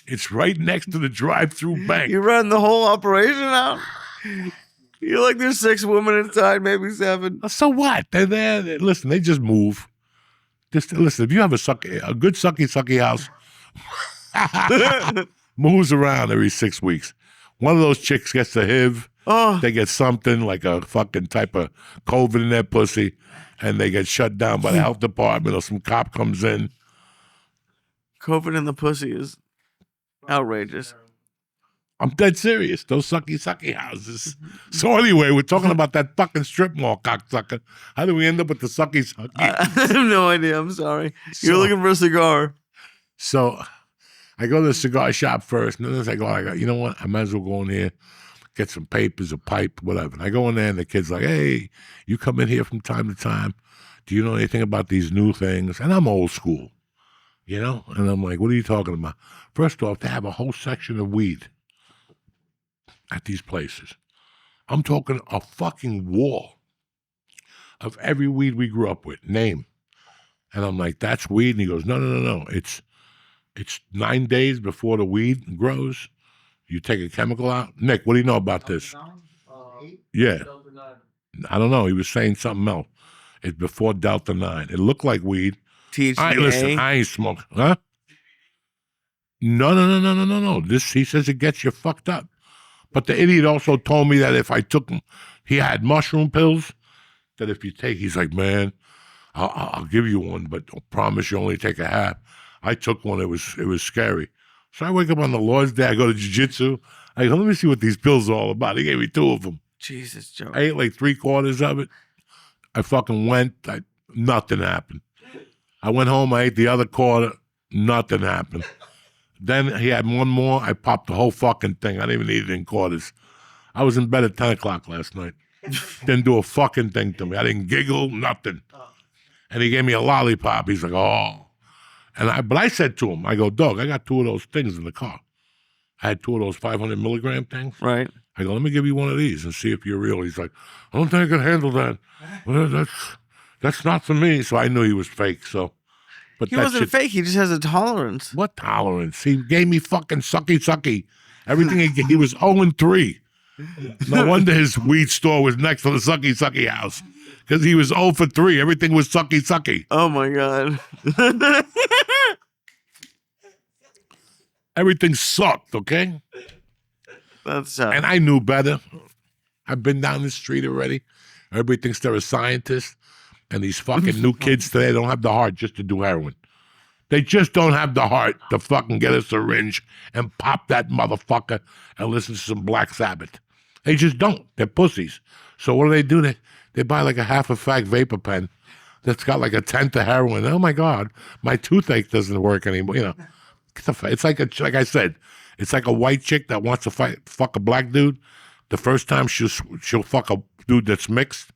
It's right next to the drive-through bank. You run the whole operation out? You're like, there's 6 women inside, maybe 7. So what? They're there. Listen, they just move. Listen, if you have a good Sucky house, moves around every 6 weeks. One of those chicks gets the HIV. Oh. They get something like a fucking type of COVID in their pussy, and they get shut down by the health department, or some cop comes in. COVID in the pussy is outrageous. I'm dead serious. Those Sucky houses. So anyway, we're talking about that fucking strip mall, cocksucker. How do we end up with the Sucky? I have no idea. I'm sorry. You're looking for a cigar. So I go to the cigar shop first, and then as I go, you know what? I might as well go in here, get some papers, a pipe, whatever. And I go in there, and the kid's like, hey, you come in here from time to time. Do you know anything about these new things? And I'm old school, you know? And I'm like, what are you talking about? First off, they have a whole section of weed at these places. I'm talking a fucking wall of every weed we grew up with, name. And I'm like, that's weed? And he goes, no. It's 9 days before the weed grows. You take a chemical out. Nick, what do you know about this? Yeah. I don't know. He was saying something else. It's before Delta 9. It looked like weed. THCA? Listen, I ain't smoking. Huh? No. This, he says it gets you fucked up. But the idiot also told me that if I took, he had mushroom pills, that if you take, he's like, man, I'll give you one, but I promise you only take a half. I took one. It was scary. So I wake up on the Lord's Day. I go to jiu-jitsu. I go, let me see what these pills are all about. He gave me 2 of them. Jesus, Joe. I ate like 3/4 of it. I fucking went. Nothing happened. I went home. I ate the other quarter. Nothing happened. Then he had one more. I popped the whole fucking thing. I didn't even eat it in quarters. I was in bed at 10 o'clock last night. Didn't do a fucking thing to me. I didn't giggle, nothing. And he gave me a lollipop. He's like, oh. But I said to him, I go, dog, I got 2 of those things in the car. I had 2 of those 500 milligram things. Right. I go, let me give you one of these and see if you're real. He's like, I don't think I can handle that. Well, that's not for me. So I knew he was fake. So, but He wasn't fake. He just has a tolerance. What tolerance? He gave me fucking sucky. Everything he was 0-3. No wonder his weed store was next to the sucky house. Because he was 0-3. Everything was sucky. Oh my God. Everything sucked, okay? That's And I knew better. I've been down the street already. Everybody thinks they're a scientist. And these fucking new kids today don't have the heart just to do heroin. They just don't have the heart to fucking get a syringe and pop that motherfucker and listen to some Black Sabbath. They just don't. They're pussies. So what do? They buy like a half a fag vapor pen that's got like a 10th of heroin. Oh my God, my toothache doesn't work anymore. You know, it's like I said, it's like a white chick that wants to fuck a black dude. The first time she'll fuck a dude that's mixed,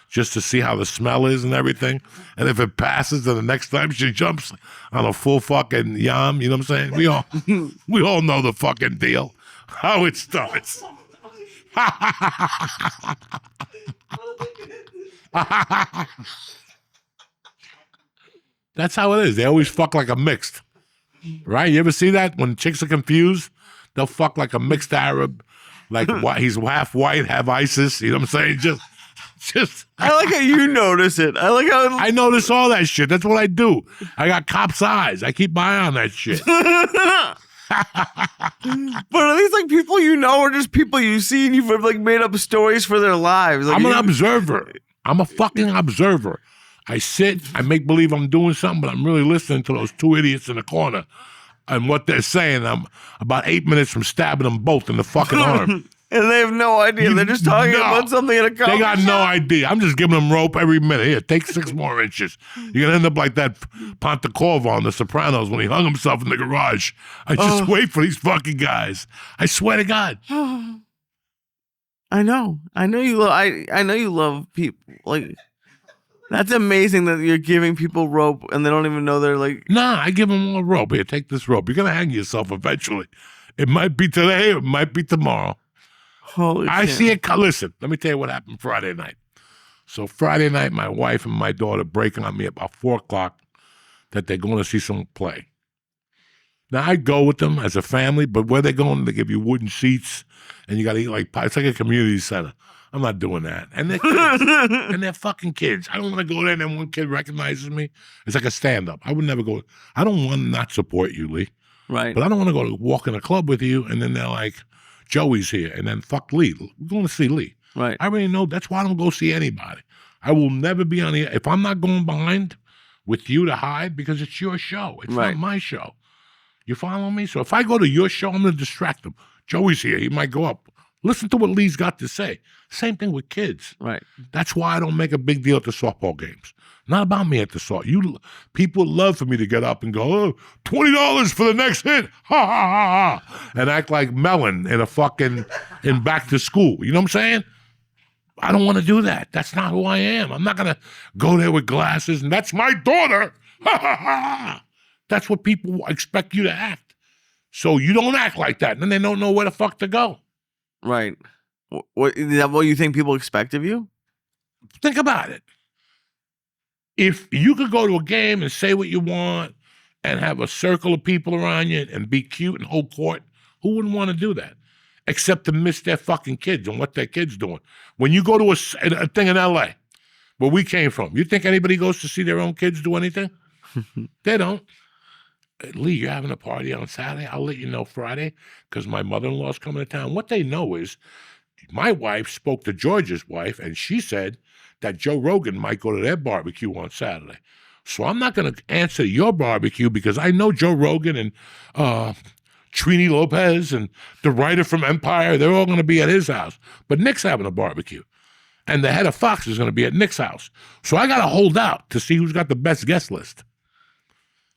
just to see how the smell is and everything. And if it passes, then the next time she jumps on a full fucking yam, you know what I'm saying? We all know the fucking deal. How it starts. That's how it is. They always fuck like a mixed. Right? You ever see that? When chicks are confused, they'll fuck like a mixed Arab. Like he's half white, half ISIS. You know what I'm saying? Just I like how you notice it. I like how I notice all that shit. That's what I do. I got cop's eyes. I keep my eye on that shit. But are these like people you know or just people you see and you've like made up stories for their lives? Like, I'm an observer. I'm a fucking observer. I sit, I make believe I'm doing something, but I'm really listening to those 2 idiots in the corner and what they're saying. I'm about 8 minutes from stabbing them both in the fucking arm. And they have no idea. They're just talking about something in a coffee They got shop. no idea. I'm just giving them rope every minute. Here, take 6 more inches. You're going to end up like that Pontecorvo on The Sopranos when he hung himself in the garage. I just wait for these fucking guys. I swear to God. I know you love. I know you love people. Like, that's amazing that you're giving people rope and they don't even know they're like. Nah, I give them all rope. Here, take this rope. You're going to hang yourself eventually. It might be today. It might be tomorrow. Holy I shit. see it. Listen, let me tell you what happened Friday night. So Friday night, my wife and my daughter breaking on me about 4 o'clock that they're going to see some play. Now, I go with them as a family, but where they're going, they give you wooden seats, and you got to eat like pie. It's like a community center. I'm not doing that. And they're kids. And they're fucking kids. I don't want to go there and then one kid recognizes me. It's like a stand-up. I would never go. I don't want to not support you, Lee. Right. But I don't want to go to walk in a club with you, and then they're like, Joey's here, and then fuck Lee. We're going to see Lee. Right. I already know. That's why I don't go see anybody. I will never be on the. If I'm not going behind with you to hide, because it's your show. It's not my show. You follow me? So if I go to your show, I'm going to distract him. Joey's here. He might go up. Listen to what Lee's got to say. Same thing with kids. Right. That's why I don't make a big deal at the softball games. Not about me at the soft. People love for me to get up and go, oh, $20 for the next hit, ha ha ha ha, and act like Melon in back to school. You know what I'm saying? I don't want to do that. That's not who I am. I'm not gonna go there with glasses and that's my daughter. Ha ha ha. That's what people expect you to act. So you don't act like that, and then they don't know where the fuck to go. Right. What is that? What you think people expect of you? Think about it. If you could go to a game and say what you want and have a circle of people around you and be cute and hold court, who wouldn't want to do that? Except to miss their fucking kids and what their kids doing. When you go to a thing in L.A., where we came from, you think anybody goes to see their own kids do anything? They don't. Lee, you're having a party on Saturday? I'll let you know Friday because my mother-in-law's coming to town. What they know is my wife spoke to George's wife, and she said that Joe Rogan might go to their barbecue on Saturday. So I'm not going to answer your barbecue because I know Joe Rogan and Trini Lopez and the writer from Empire, they're all going to be at his house. But Nick's having a barbecue. And the head of Fox is going to be at Nick's house. So I got to hold out to see who's got the best guest list.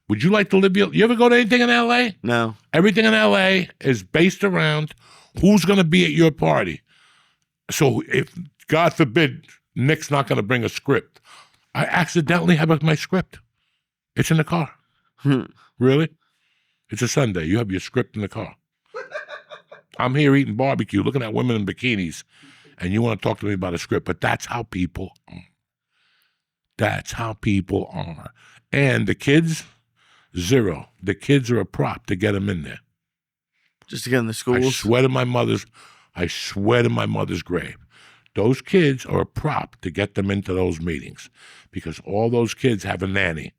Would you like to live you ever go to anything in L.A.? No. Everything in L.A. is based around who's going to be at your party. So if, God forbid, Nick's not going to bring a script, I accidentally have my script. It's in the car. Really? It's a Sunday. You have your script in the car. I'm here eating barbecue, looking at women in bikinis, and you want to talk to me about a script. But that's how people are. That's how people are. And the kids, zero. The kids are a prop to get them in there. Just to get in the schools? I swear to my mother's grave. Those kids are a prop to get them into those meetings because all those kids have a nanny.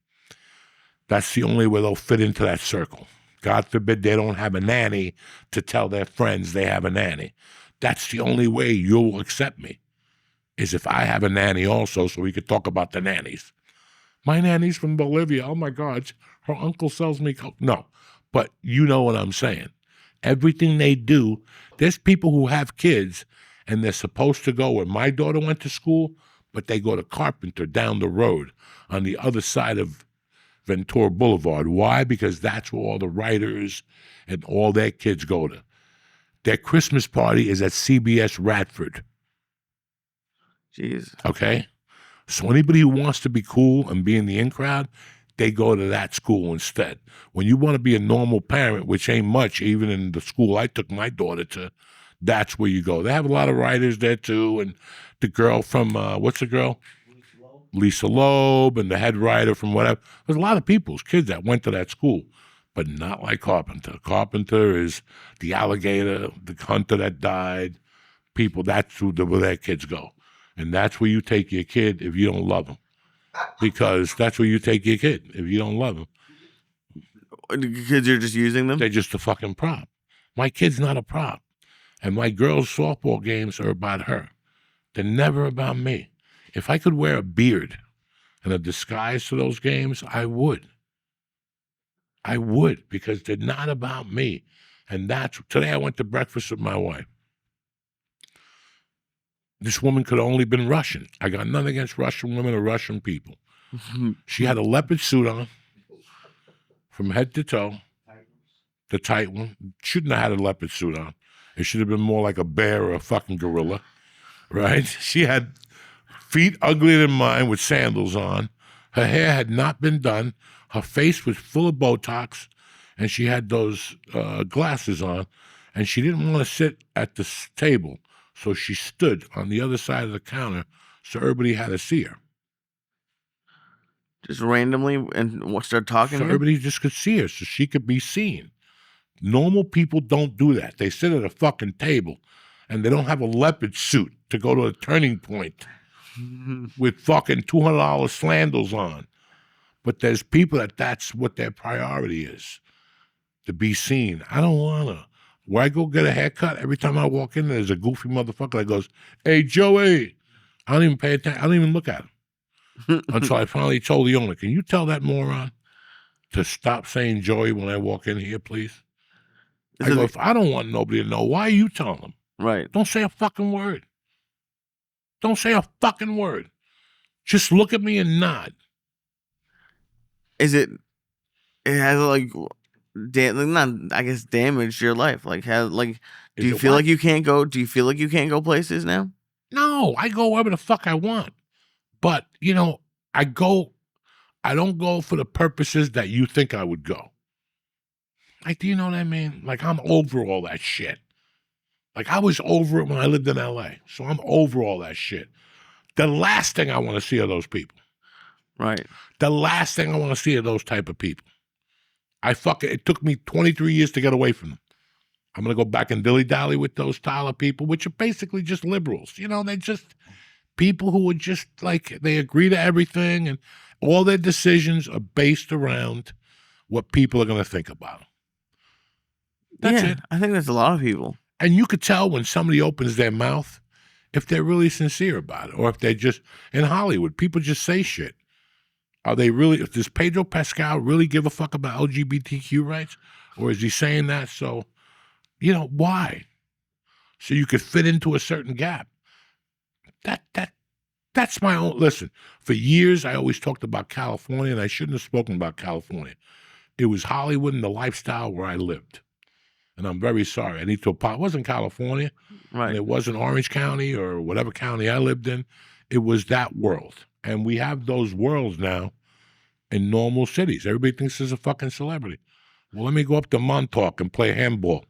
That's the only way they'll fit into that circle. God forbid they don't have a nanny to tell their friends they have a nanny. That's the only way you'll accept me, is if I have a nanny also so we could talk about the nannies. My nanny's from Bolivia. Oh, my God. Her uncle sells me coke. No, but you know what I'm saying. Everything they do, there's people who have kids and they're supposed to go where my daughter went to school, but they go to Carpenter down the road on the other side of Ventura Boulevard. Why? Because that's where all the writers and all their kids go to. Their Christmas party is at CBS Radford. Jeez. Okay? So anybody who wants to be cool and be in the in crowd, they go to that school instead. When you want to be a normal parent, which ain't much, even in the school I took my daughter to, that's where you go. They have a lot of writers there too, and the girl from, what's the girl? Lisa Loeb, and the head writer from whatever. There's a lot of people's kids that went to that school, but not like Carpenter. Carpenter is the alligator, the hunter that died. People, that's where their kids go. And that's where you take your kid if you don't love him. Because that's where you take your kid if you don't love him. The kids are just using them? They're just a fucking prop. My kid's not a prop. And my girls' softball games are about her. They're never about me. If I could wear a beard and a disguise to those games, I would. I would, because they're not about me. And today I went to breakfast with my wife. This woman could have only been Russian. I got nothing against Russian women or Russian people. She had a leopard suit on from head to toe, the tight one. Shouldn't have had a leopard suit on. It should have been more like a bear or a fucking gorilla, right? She had feet uglier than mine with sandals on. Her hair had not been done. Her face was full of Botox, and she had those glasses on, and she didn't want to sit at the table. So she stood on the other side of the counter so everybody had to see her. Just randomly and start talking so to her? Everybody just could see her so she could be seen. Normal people don't do that. They sit at a fucking table and they don't have a leopard suit to go to a turning point with fucking $200 sandals on. But there's people that's what their priority is, to be seen. I don't want to. Where I go get a haircut, every time I walk in, there's a goofy motherfucker that goes, "Hey, Joey." I don't even pay attention. I don't even look at him. Until I finally told the owner, "Can you tell that moron to stop saying Joey when I walk in here, please?" I go, if I don't want nobody to know, why are you telling them? Right. Don't say a fucking word. Don't say a fucking word. Just look at me and nod. Is it? It has like, not I guess damaged your life. Like, do you feel like you can't go? Do you feel like you can't go places now? No, I go wherever the fuck I want. But I don't go for the purposes that you think I would go. Like, do you know what I mean? Like, I'm over all that shit. Like, I was over it when I lived in LA. So I'm over all that shit. The last thing I want to see are those people. Right. The last thing I want to see are those type of people. It took me 23 years to get away from them. I'm going to go back and dilly-dally with those style of people, which are basically just liberals. They're just people who are just like, they agree to everything, and all their decisions are based around what people are going to think about them. That's it. I think that's a lot of people. And you could tell when somebody opens their mouth if they're really sincere about it, or if they're just, in Hollywood, people just say shit. Are they really, does Pedro Pascal really give a fuck about LGBTQ rights? Or is he saying that so, why? So you could fit into a certain gap. That's my own, listen, for years I always talked about California, and I shouldn't have spoken about California. It was Hollywood and the lifestyle where I lived. And I'm very sorry. I need to apologize. It wasn't California. Right. And it wasn't Orange County or whatever county I lived in. It was that world. And we have those worlds now in normal cities. Everybody thinks there's a fucking celebrity. Well, let me go up to Montauk and play handball.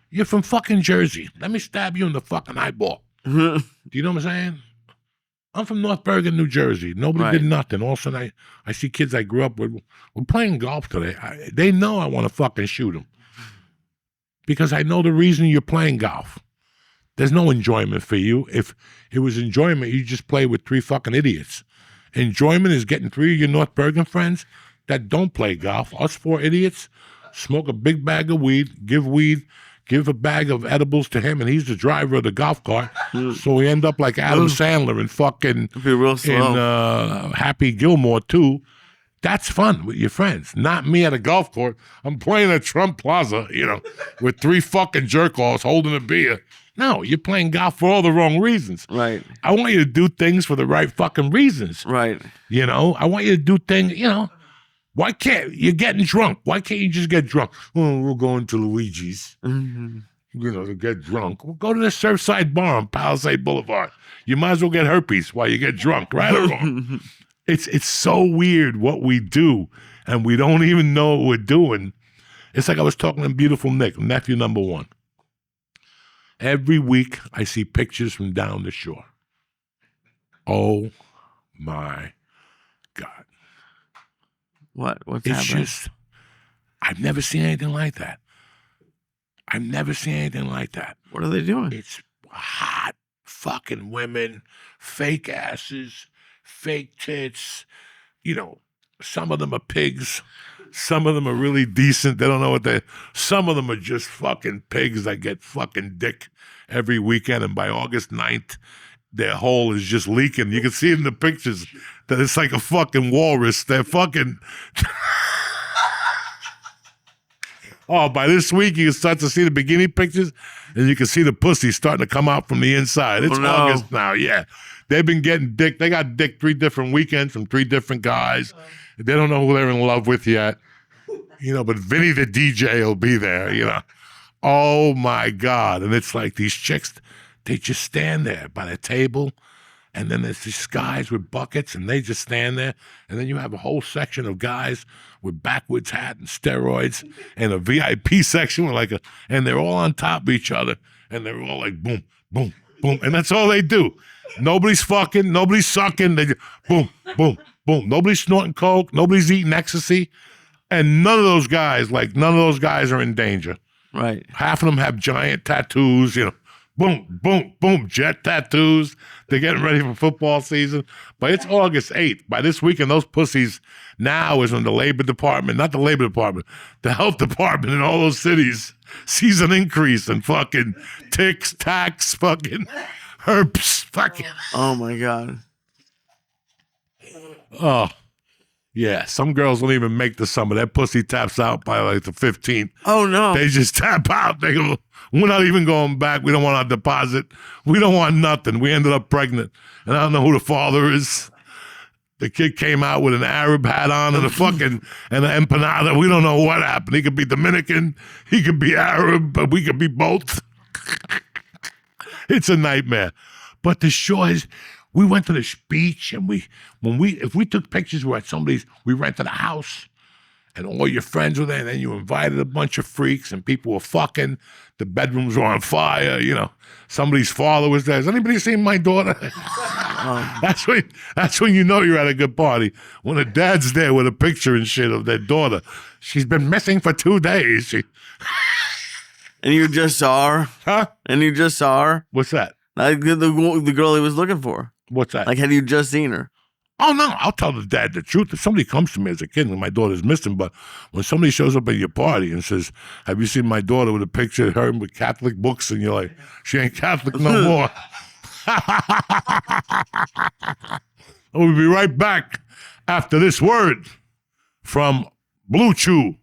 You're from fucking Jersey. Let me stab you in the fucking eyeball. Do you know what I'm saying? I'm from North Bergen, New Jersey. Nobody did nothing. All of a sudden, I see kids I grew up with. We're playing golf today. They know I want to fucking shoot them. Because I know the reason you're playing golf. There's no enjoyment for you. If it was enjoyment, you just play with 3 fucking idiots. Enjoyment is getting 3 of your North Bergen friends that don't play golf. Us 4 idiots smoke a big bag of weed, give a bag of edibles to him, and he's the driver of the golf cart. So we end up like Adam Sandler and fucking be real slow. in Happy Gilmore too. That's fun with your friends. Not me at a golf court. I'm playing at Trump Plaza, with 3 fucking jerk-offs holding a beer. No, you're playing golf for all the wrong reasons. Right. I want you to do things for the right fucking reasons. Right. I want you to do things, why can't, you're getting drunk. Why can't you just get drunk? Oh, we're going to Luigi's, to get drunk. Well, go to the Surfside Bar on Palisade Boulevard. You might as well get herpes while you get drunk, right or wrong? It's so weird what we do, and we don't even know what we're doing. It's like I was talking to beautiful Nick, nephew number 1. Every week I see pictures from down the shore. Oh my God. What's it's happening? Just, I've never seen anything like that. I've never seen anything like that. What are they doing? It's hot fucking women, fake asses, fake tits. Some of them are pigs. Some of them are really decent. They don't know what some of them are just fucking pigs that get fucking dick every weekend. And by August 9th, their hole is just leaking. You can see in the pictures that it's like a fucking walrus. They're fucking... Oh, by this week, you can start to see the bikini pictures, and you can see the pussy starting to come out from the inside. It's August now, yeah. They've been getting dick. They got dick 3 different weekends from 3 different guys. They don't know who they're in love with yet. But Vinny the DJ will be there, Oh, my God. And it's like these chicks, they just stand there by the table, and then there's these guys with buckets, and they just stand there. And then you have a whole section of guys with backwards hat and steroids, and a VIP section with and they're all on top of each other, and they're all like boom, boom, boom, and that's all they do. Nobody's fucking, nobody's sucking. They just boom, boom, boom. Nobody's snorting coke. Nobody's eating ecstasy, and none of those guys are in danger. Right. Half of them have giant tattoos. Boom, boom, boom, jet tattoos. They're getting ready for football season. But it's August 8th. By this weekend, those pussies now is when the Labor Department, not the Labor Department, the Health Department in all those cities sees an increase in fucking ticks, tacks, fucking herpes, fucking. Oh, my God. Oh, Yeah, some girls don't even make the summer. Their pussy taps out by like the 15th. Oh no. They just tap out. They go, we're not even going back. We don't want our deposit. We don't want nothing. We ended up pregnant. And I don't know who the father is. The kid came out with an Arab hat on and and an empanada. We don't know what happened. He could be Dominican. He could be Arab, but we could be both. It's a nightmare. But the shore is, we went to the beach and if we took pictures, we were at somebody's, we rented a house and all your friends were there, and then you invited a bunch of freaks and people were fucking, the bedrooms were on fire, you know, somebody's father was there. Has anybody seen my daughter? That's when you know you're at a good party. When a dad's there with a picture and shit of their daughter. She's been missing for 2 days. And you just saw her? Huh? And you just saw her? What's that? Like the girl he was looking for. What's that? Like, had you just seen her? Oh, no, I'll tell the dad the truth. If somebody comes to me as a kid and my daughter's missing, but when somebody shows up at your party and says, have you seen my daughter with a picture of her with Catholic books? And you're like, she ain't Catholic no more. We'll be right back after this word from Bluechew.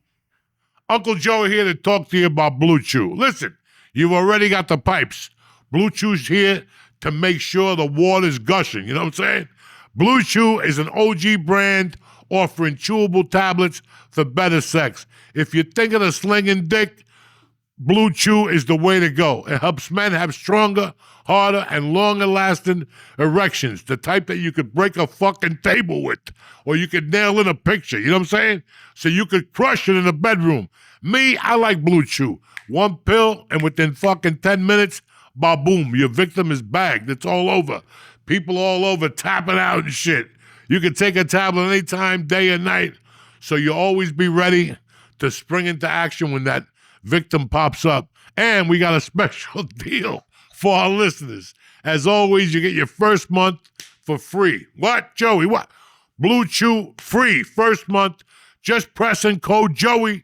Uncle Joe here to talk to you about Bluechew. Listen, you've already got the pipes. Bluechew's here to make sure the water's gushing. You know what I'm saying? Bluechew is an OG brand offering chewable tablets for better sex. If you're thinking of slinging dick, Bluechew is the way to go. It helps men have stronger, harder, and longer-lasting erections, the type that you could break a fucking table with, or you could nail in a picture, you know what I'm saying? So you could crush it in the bedroom. Me, I like Bluechew. One pill, and within fucking 10 minutes, ba-boom, your victim is bagged. It's all over. People all over tapping out and shit. You can take a tablet anytime, day or night, so you'll always be ready to spring into action when that victim pops up. And we got a special deal for our listeners. As always, you get your first month for free. What, Joey? What? Bluechew free first month. Just press in code Joey,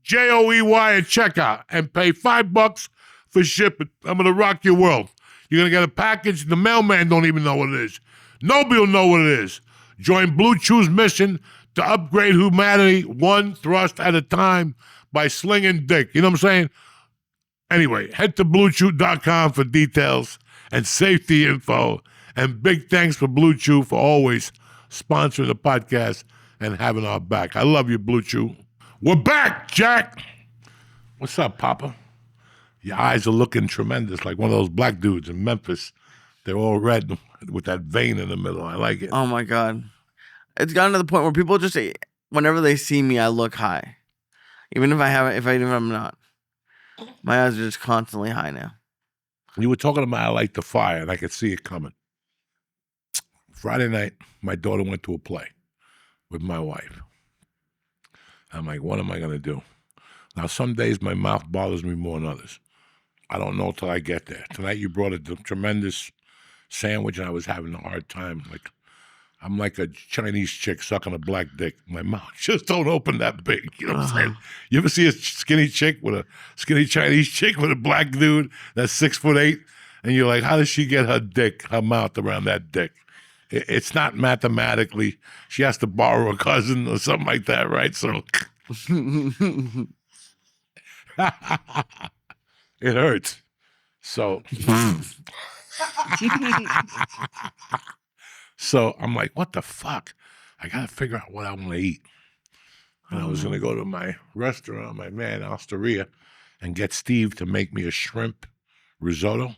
Joey at checkout, and pay $5 for shipping. I'm gonna rock your world. You're gonna get a package. The mailman don't even know what it is. Nobody will know what it is. Join Bluechew's mission to upgrade humanity one thrust at a time by slinging dick. You know what I'm saying? Anyway, head to Bluechew.com for details and safety info. And big thanks for Bluechew for always sponsoring the podcast and having our back. I love you, Bluechew. We're back, Jack. What's up, Papa? Your eyes are looking tremendous, like one of those black dudes in Memphis. They're all red with that vein in the middle. I like it. Oh my God. It's gotten to the point where people just say, whenever they see me, I look high. Even if I'm not. My eyes are just constantly high now. You were talking about I like the fire, and I could see it coming. Friday night, my daughter went to a play with my wife. I'm like, what am I going to do? Now, some days my mouth bothers me more than others. I don't know till I get there. Tonight you brought a tremendous sandwich, and I was having a hard time. Like, I'm like a Chinese chick sucking a black dick. My mouth just don't open that big. You know what I'm saying? You ever see a skinny Chinese chick with a black dude that's 6'8", and you're like, how does she get her mouth around that dick? It's not mathematically. She has to borrow a cousin or something like that, right? So it hurts. So so I'm like, what the fuck? I got to figure out what I want to eat. And I was going to go to my restaurant, my man, Osteria, and get Steve to make me a shrimp risotto,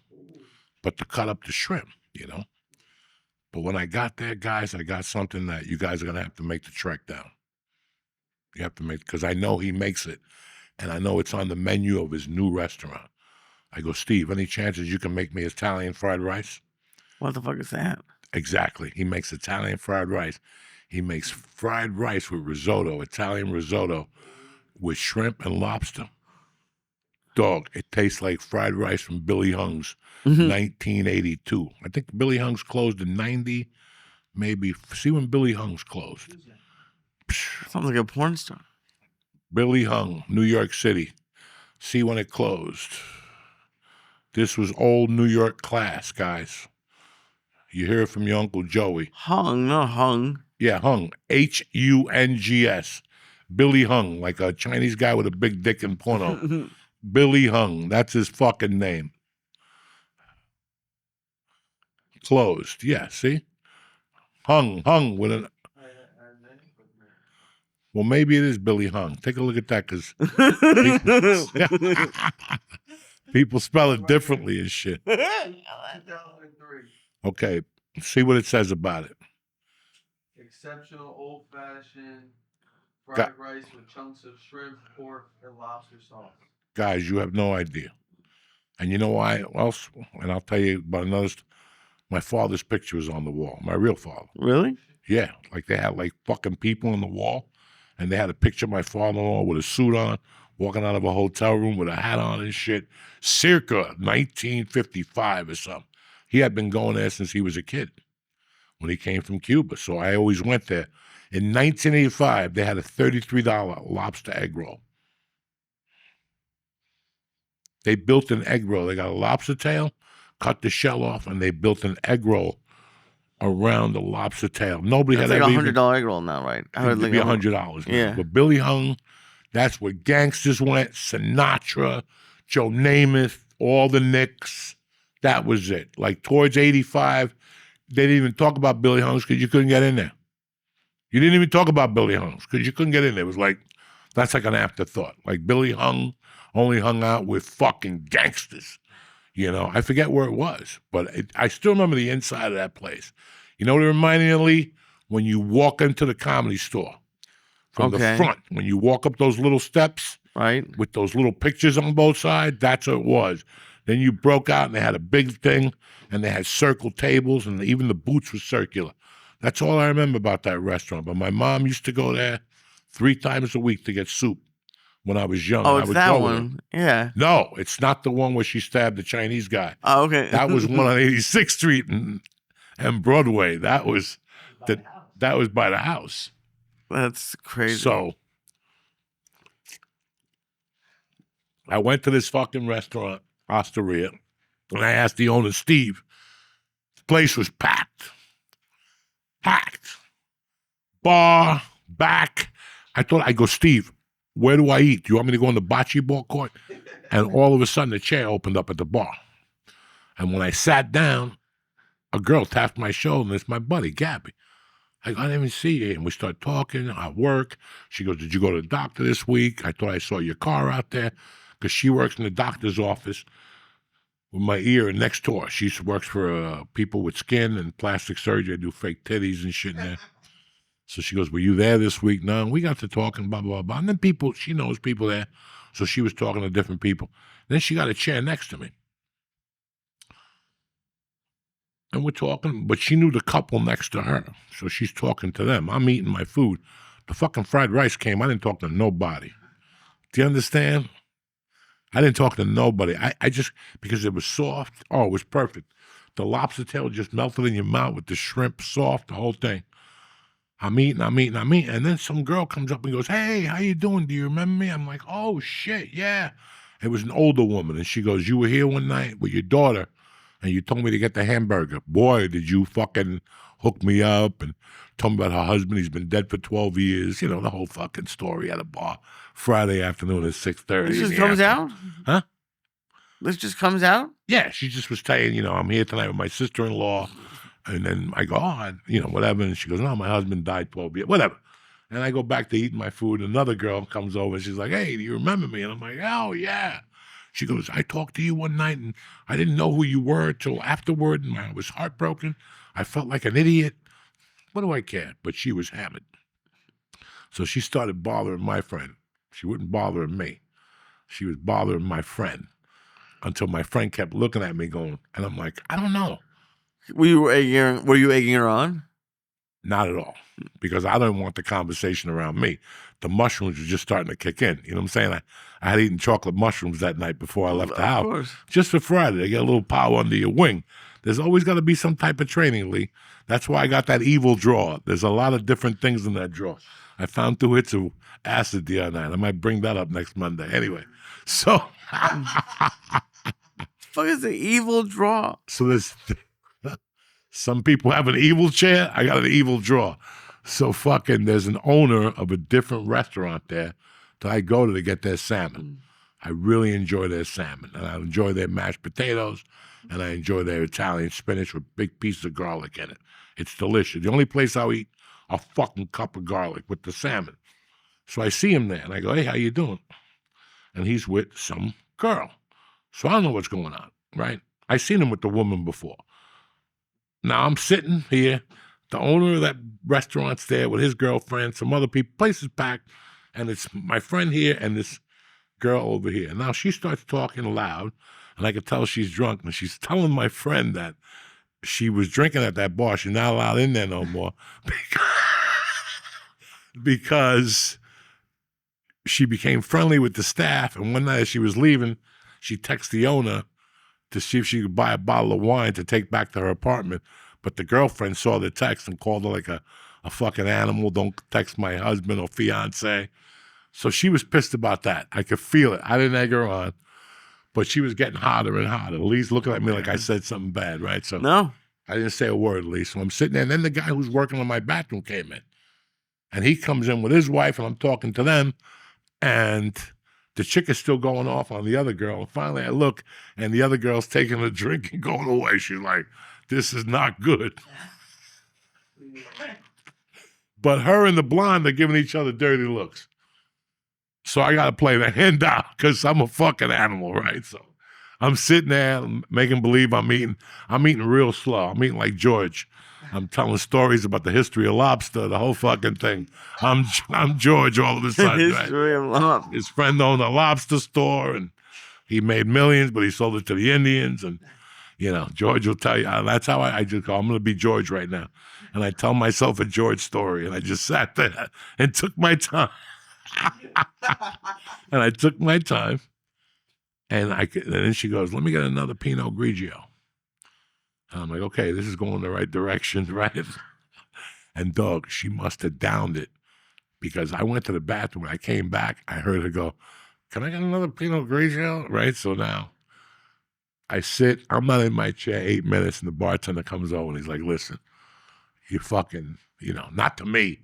but to cut up the shrimp, you know? But when I got there, guys, I got something that you guys are going to have to make the trek down. You have to make, because I know he makes it, and I know it's on the menu of his new restaurant. I go, Steve, any chances you can make me Italian fried rice? What the fuck is that? Exactly. He makes Italian fried rice. He makes fried rice with risotto, Italian risotto, with shrimp and lobster. Dog, it tastes like fried rice from Billy Hung's 1982. I think Billy Hung's closed in 90, maybe. See when Billy Hung's closed. Sounds like a porn star. Billy Hung, New York City. See when it closed. This was old New York class, guys. You hear it from your Uncle Joey. Hung, not hung. Yeah, Hung. Hungs. Billy Hung, like a Chinese guy with a big dick in porno. Billy Hung. That's his fucking name. Closed. Yeah, see? Hung with an. Well, maybe it is Billy Hung. Take a look at that because people spell it differently and shit. Okay, see what it says about it. Exceptional old-fashioned fried rice with chunks of shrimp, pork, and lobster sauce. Guys, you have no idea. And you know why else? And I'll tell you about another. My father's picture was on the wall. My real father. Really? Yeah, like they had like fucking people on the wall, and they had a picture of my father-in-law with a suit on, walking out of a hotel room with a hat on and shit, circa 1955 or something. He had been going there since he was a kid when he came from Cuba, so I always went there. In 1985, they had a $33 lobster egg roll. They built an egg roll. They got a lobster tail, cut the shell off, and they built an egg roll around the lobster tail. Nobody That's had like ever $100 egg roll now, right? It'd be $100. Yeah. But Billy Hung, that's where gangsters went. Sinatra, Joe Namath, all the Knicks. That was it. Like towards 85, they didn't even talk about Billy Hung's because you couldn't get in there. You didn't even talk about Billy Hung's because you couldn't get in there. It was like, that's like an afterthought. Like Billy Hung only hung out with fucking gangsters. You know, I forget where it was, but I still remember the inside of that place. You know what it reminded me of, Lee? When you walk into the Comedy Store from the front, when you walk up those little steps, right, with those little pictures on both sides, that's what it was. Then you broke out and they had a big thing and they had circle tables and even the booths were circular. That's all I remember about that restaurant. But my mom used to go there 3 times a week to get soup when I was young. Oh, I it's would that go one. there. Yeah. No, it's not the one where she stabbed the Chinese guy. Oh, okay. That was one on 86th Street and Broadway. That was by the house. That's crazy. So I went to this fucking restaurant, Osteria, and I asked the owner, Steve. The place was packed. Packed. Bar, back. I go, Steve, where do I eat? Do you want me to go in the Botchi ball court? And all of a sudden, the chair opened up at the bar. And when I sat down, a girl tapped my shoulder, and it's my buddy, Gabby. I didn't even see you. And we start talking at work. She goes, did you go to the doctor this week? I thought I saw your car out there. Because she works in the doctor's office with my ear next door. She works for people with skin and plastic surgery. I do fake titties and shit in there. So she goes, were you there this week? No, and we got to talking, blah, blah, blah. And then she knows people there. So she was talking to different people. Then she got a chair next to me. And we're talking, but she knew the couple next to her. So she's talking to them. I'm eating my food. The fucking fried rice came. I didn't talk to nobody. Do you understand? I didn't talk to nobody. I just, because it was soft. Oh, it was perfect. The lobster tail just melted in your mouth with the shrimp soft, the whole thing. I'm eating. And then some girl comes up and goes, hey, how you doing? Do you remember me? I'm like, oh, shit, yeah. It was an older woman. And she goes, you were here one night with your daughter and you told me to get the hamburger. Boy, did you fucking hook me up and told me about her husband. He's been dead for 12 years. You know, the whole fucking story at a bar Friday afternoon at 6:30. This just comes out? Huh? This just comes out? Yeah, she just was saying, I'm here tonight with my sister-in-law. And then I go, whatever. And she goes, no, my husband died 12 years, whatever. And I go back to eating my food. Another girl comes over and she's like, hey, do you remember me? And I'm like, oh, yeah. She goes, I talked to you one night and I didn't know who you were till afterward. And I was heartbroken. I felt like an idiot. What do I care? But she was hammered. So she started bothering my friend. She wouldn't bother me. She was bothering my friend until my friend kept looking at me going, and I'm like, I don't know. Were you egging her on? Not at all, because I don't want the conversation around me. The mushrooms were just starting to kick in. You know what I'm saying? I had eaten chocolate mushrooms that night before I left the house. Course. Just for Friday. They get a little power under your wing. There's always got to be some type of training, Lee. That's why I got that evil drawer. There's a lot of different things in that drawer. I found 2 hits of acid the other night. I might bring that up next Monday. Anyway, so. Fuck is the evil drawer? So there's some people have an evil chair. I got an evil drawer. So fucking, there's an owner of a different restaurant there that I go to get their salmon. I really enjoy their salmon, and I enjoy their mashed potatoes, and I enjoy their Italian spinach with big pieces of garlic in it. It's delicious. The only place I'll eat a fucking cup of garlic with the salmon. So I see him there, and I go, hey, how you doing? And he's with some girl. So I don't know what's going on, right? I seen him with the woman before. Now I'm sitting here. The owner of that restaurant's there with his girlfriend, some other people. Place is packed, and it's my friend here and this girl over here. Now she starts talking loud, and I could tell she's drunk, and she's telling my friend that she was drinking at that bar. She's not allowed in there no more because she became friendly with the staff, and one night as she was leaving, she texted the owner to see if she could buy a bottle of wine to take back to her apartment. But the girlfriend saw the text and called her like a fucking animal. Don't text my husband or fiance. So she was pissed about that. I could feel it. I didn't egg her on, but she was getting hotter and hotter. Lee's looking at me like I said something bad, right? So No. I didn't say a word, Lee. So I'm sitting there, and then the guy who's working on my bathroom came in. And he comes in with his wife, and I'm talking to them, and the chick is still going off on the other girl. And finally I look, and the other girl's taking a drink and going away. She's like, this is not good. But her and the blonde are giving each other dirty looks. So I got to play the hand out because I'm a fucking animal, right? So I'm sitting there making believe I'm eating real slow. I'm eating like George. I'm telling stories about the history of lobster, the whole fucking thing. I'm George all of a sudden. History of lobster. His friend owned a lobster store, and he made millions, but he sold it to the Indians. And, you know, George will tell you, that's how I just go, I'm going to be George right now. And I tell myself a George story, and I just sat there and took my time. And I took my time, and then she goes, let me get another Pinot Grigio. And I'm like, okay, this is going the right direction, right? And dog, she must have downed it because I went to the bathroom. When I came back, I heard her go, can I get another Pinot Grigio? Right? So now I sit, I'm not in my chair 8 minutes, and the bartender comes over, and he's like, listen, you fucking, you know, not to me.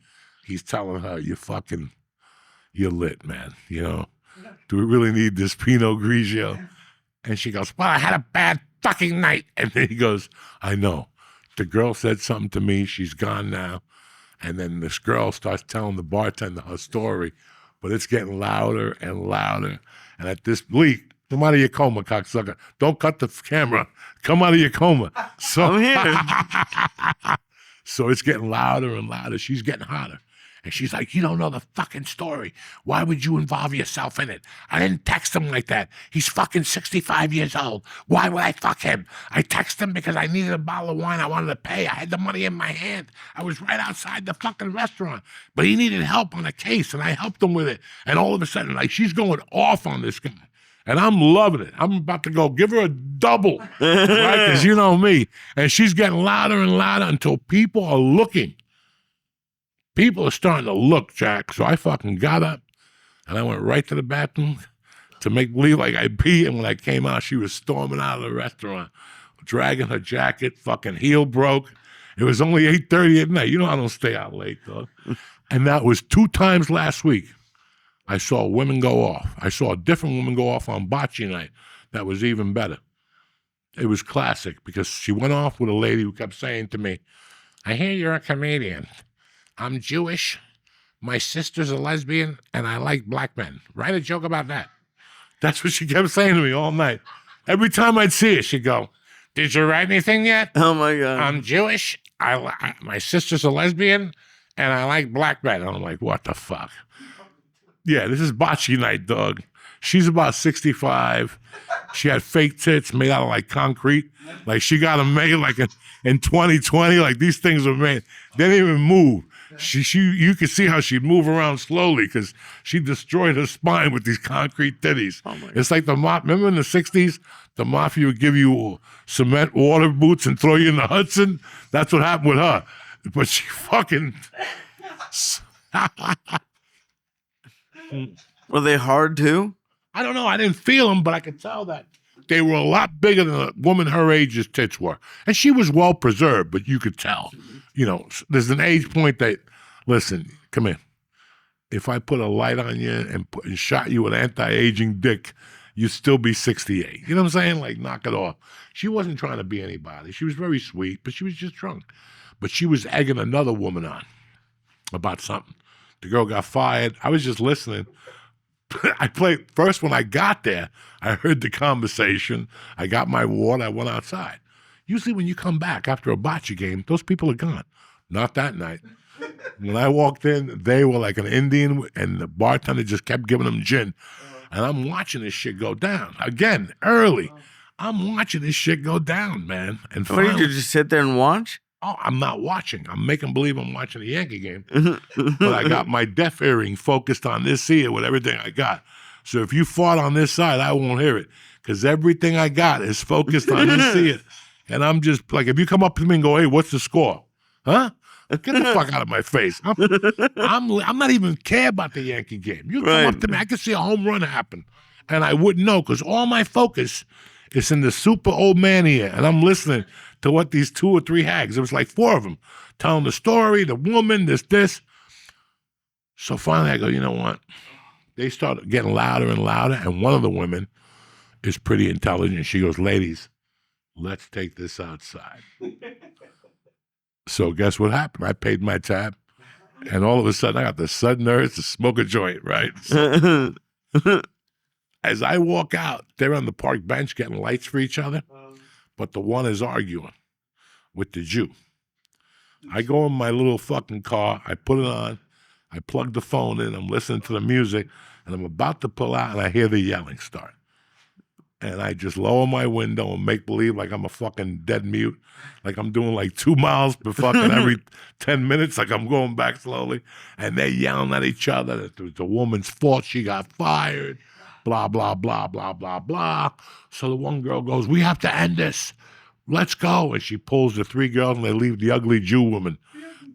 He's telling her, you're lit, man. You know, do we really need this Pinot Grigio? And she goes, well, I had a bad fucking night. And then he goes, I know. The girl said something to me. She's gone now. And then this girl starts telling the bartender her story, but it's getting louder and louder. And at this, Lee, come out of your coma, cocksucker. Don't cut the camera. Come out of your coma. So, I'm here. So it's getting louder and louder. She's getting hotter. And she's like, you don't know the fucking story. Why would you involve yourself in it? I didn't text him like that. He's fucking 65 years old. Why would I fuck him? I texted him because I needed a bottle of wine I wanted to pay. I had the money in my hand. I was right outside the fucking restaurant. But he needed help on a case, and I helped him with it. And all of a sudden, like, she's going off on this guy. And I'm loving it. I'm about to go give her a double, right? Because you know me. And she's getting louder and louder until people are looking. People are starting to look, Jack. So I fucking got up, and I went right to the bathroom to make believe like I pee. And when I came out, she was storming out of the restaurant, dragging her jacket, fucking heel broke. It was only 8:30 at night. You know I don't stay out late, though. And that was 2 times last week. I saw women go off. I saw a different woman go off on Botchi night. That was even better. It was classic because she went off with a lady who kept saying to me, I hear you're a comedian. I'm Jewish. My sister's a lesbian, and I like black men. Write a joke about that. That's what she kept saying to me all night. Every time I'd see her, she'd go, did you write anything yet? Oh, my God. I'm Jewish. My sister's a lesbian, and I like black men. And I'm like, what the fuck? Yeah, this is Botchi night, dog. She's about 65. She had fake tits made out of like concrete. Like she got them made like in 2020. Like these things were made. They didn't even move. You could see how she'd move around slowly because she destroyed her spine with these concrete titties. Oh it's like the remember in the 60s, the mafia would give you cement water boots and throw you in the Hudson? That's what happened with her. But she fucking... Were they hard too? I don't know. I didn't feel them, but I could tell that they were a lot bigger than a woman her age's tits were. And she was well preserved, but you could tell. You know, there's an age point that Listen, come here. If I put a light on you and shot you with anti-aging dick, you'd still be 68. You know what I'm saying? Like, knock it off. She wasn't trying to be anybody. She was very sweet, but she was just drunk. But she was egging another woman on about something. The girl got fired. I was just listening. I played first when I got there. I heard the conversation. I got my water. I went outside. Usually when you come back after a bocce game, those people are gone. Not that night. When I walked in, they were like an Indian, and the bartender just kept giving them gin. And I'm watching this shit go down. Again, early. I'm watching this shit go down, man. And What did finally, you just sit there and watch? oh, I'm not watching. I'm making believe I'm watching a Yankee game. But I got my deaf hearing focused on this here with everything I got. So if you fart on this side, I won't hear it. Because everything I got is focused on this here. And I'm just like, if you come up to me and go, hey, what's the score? Huh? Get the fuck out of my face. I'm not even care about the Yankee game. You come up to me, I can see a home run happen. And I wouldn't know because all my focus is in the super old man here. And I'm listening to what these 2 or 3 hags, it was like 4 of them, telling the story, the woman, this. So finally I go, you know what? They started getting louder and louder. And one of the women is pretty intelligent. She goes, ladies, let's take this outside. So guess what happened? I paid my tab, and all of a sudden I got the sudden urge to smoke a joint, right? So, as I walk out, they're on the park bench getting lights for each other, but the one is arguing with the Jew. I go in my little fucking car, I put it on, I plug the phone in, I'm listening to the music, and I'm about to pull out, and I hear the yelling start. And I just lower my window and make believe like I'm a fucking dead mute. Like I'm doing like 2 miles per fucking every 10 minutes. Like I'm going back slowly. And they're yelling at each other that it was the woman's fault. She got fired. Blah, blah, blah, blah, blah, blah. So the one girl goes, we have to end this. Let's go. And she pulls the 3 girls and they leave the ugly Jew woman.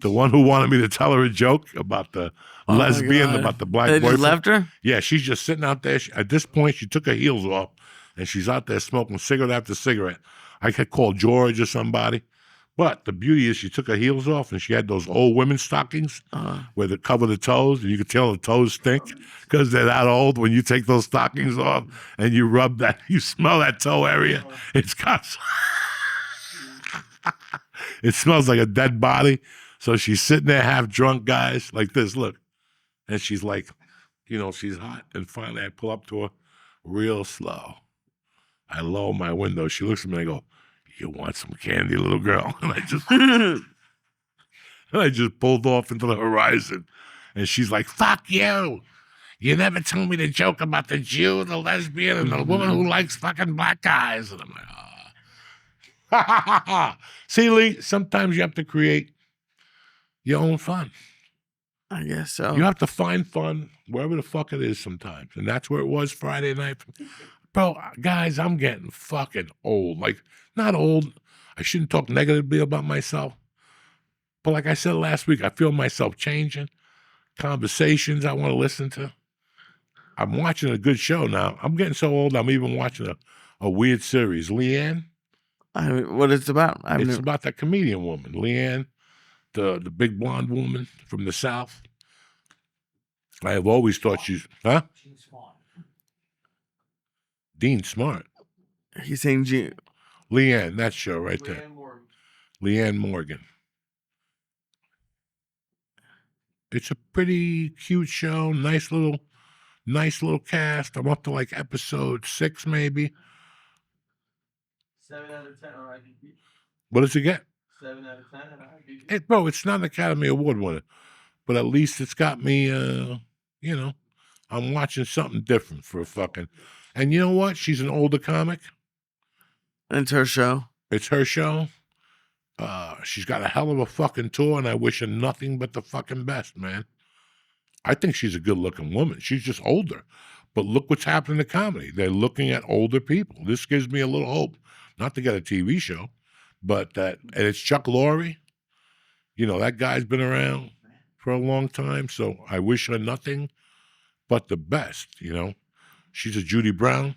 The one who wanted me to tell her a joke about the lesbian, about the black They boyfriend. just left her? Yeah, she's just sitting out there. At this point, she took her heels off. And she's out there smoking cigarette after cigarette. I could call George or somebody. But the beauty is she took her heels off and she had those old women's stockings where they cover the toes. And you could tell the toes stink because they're that old. When you take those stockings off and you rub that, you smell that toe area. It's got, it smells like a dead body. So she's sitting there half drunk, guys, like this, look. And she's like, you know, she's hot. And finally I pull up to her real slow. I lower my window. She looks at me and I go, you want some candy, little girl? And I just pulled off into the horizon. And she's like, fuck you. You never told me the joke about the Jew, the lesbian, and the woman who likes fucking black guys. And I'm like, oh. See, Lee, sometimes you have to create your own fun. I guess so. You have to find fun wherever the fuck it is sometimes. And that's where it was Friday night. Bro, guys, I'm getting fucking old. Like, not old. I shouldn't talk negatively about myself. But like I said last week, I feel myself changing. Conversations I want to listen to. I'm watching a good show now. I'm getting so old, I'm even watching a weird series. Leanne. I mean, what it's about? It's about that comedian woman. Leanne, the big blonde woman from the South. I have always thought she's, huh? Dean Smart. He's saying Leanne, that show right there. Leanne Morgan. It's a pretty cute show. Nice little cast. I'm up to like episode 6, maybe. 7 out of 10 on IMDb. What does it get? 7 out of 10 on IMDb. Bro, it's not an Academy Award winner, but at least it's got me, you know, I'm watching something different for a fucking. And you know what? She's an older comic. It's her show. It's her show. She's got a hell of a fucking tour, and I wish her nothing but the fucking best, man. I think she's a good-looking woman. She's just older. But look what's happening to comedy. They're looking at older people. This gives me a little hope. Not to get a TV show, but that, and it's Chuck Lorre. You know, that guy's been around for a long time, so I wish her nothing but the best, you know. She's a Judy Brown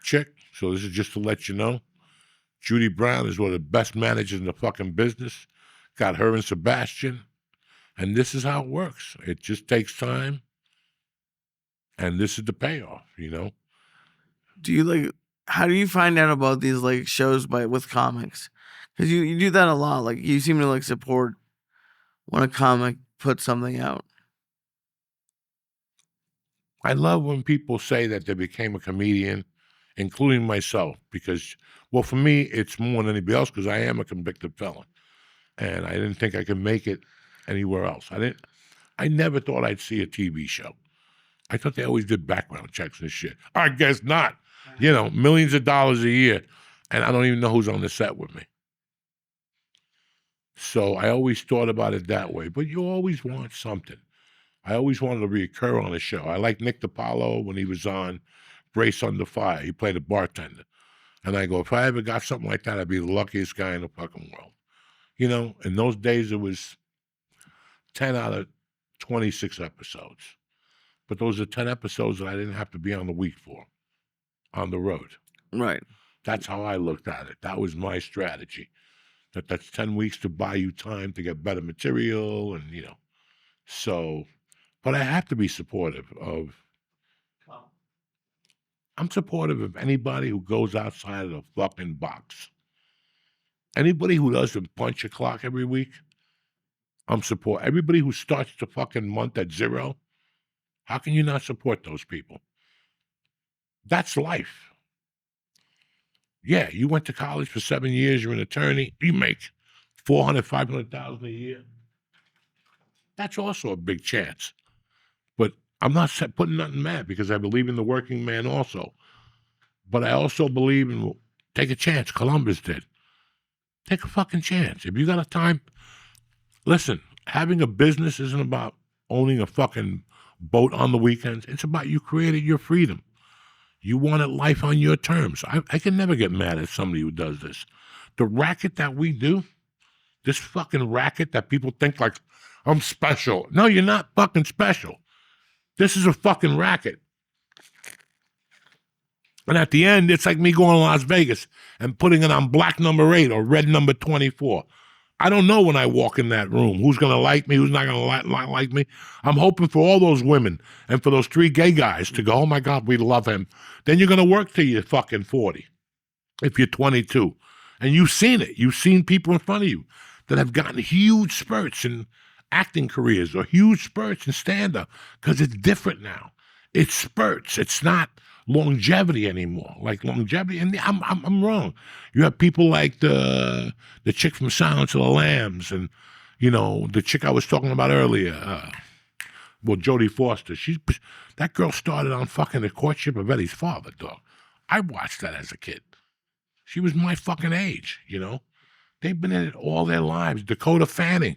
chick, so this is just to let you know. Judy Brown is one of the best managers in the fucking business. Got her and Sebastian And this is how it works. It just takes time. And this is the payoff, you know? Do you like? How do you find out about these like shows with comics? Because you do that a lot. Like you seem to like support when a comic puts something out. I love when people say that they became a comedian, including myself, because, well, for me, it's more than anybody else because I am a convicted felon. And I didn't think I could make it anywhere else. I never thought I'd see a TV show. I thought they always did background checks and shit. I guess not. You know, millions of dollars a year, and I don't even know who's on the set with me. So I always thought about it that way. But you always want something. I always wanted to reoccur on a show. I like Nick DiPaolo when he was on Brace Under Fire. He played a bartender. And I go, if I ever got something like that, I'd be the luckiest guy in the fucking world. You know, in those days, it was 10 out of 26 episodes. But those are 10 episodes that I didn't have to be on the week for, on the road. Right. That's how I looked at it. That was my strategy. That's 10 weeks to buy you time to get better material and, you know. So, but I have to be supportive of, I'm supportive of anybody who goes outside of the fucking box. Anybody who doesn't punch a clock every week, I'm support. Everybody who starts the fucking month at 0, how can you not support those people? That's life. Yeah, you went to college for 7 years, you're an attorney, you make $400,000, $500,000 a year. That's also a big chance. But I'm not putting nothing mad because I believe in the working man also. But I also believe in, take a chance. Columbus did. Take a fucking chance. If you got a time, listen, having a business isn't about owning a fucking boat on the weekends. It's about you creating your freedom. You wanted life on your terms. I can never get mad at somebody who does this. The racket that we do, this fucking racket that people think like, I'm special. No, you're not fucking special. This is a fucking racket. And at the end, it's like me going to Las Vegas and putting it on black number 8 or red number 24. I don't know when I walk in that room who's going to like me, who's not going to like me. I'm hoping for all those women and for those 3 gay guys to go, oh my God, we love him. Then you're going to work till you're fucking 40 if you're 22. And you've seen it. You've seen people in front of you that have gotten huge spurts in acting careers or huge spurts in stand-up because it's different now. It's spurts. It's not longevity anymore. Like longevity, and I'm wrong. You have people like the chick from Silence of the Lambs, and you know the chick I was talking about earlier. Well, Jodie Foster. That girl started on fucking The Courtship of Eddie's Father, dog. I watched that as a kid. She was my fucking age, you know. They've been in it all their lives. Dakota Fanning.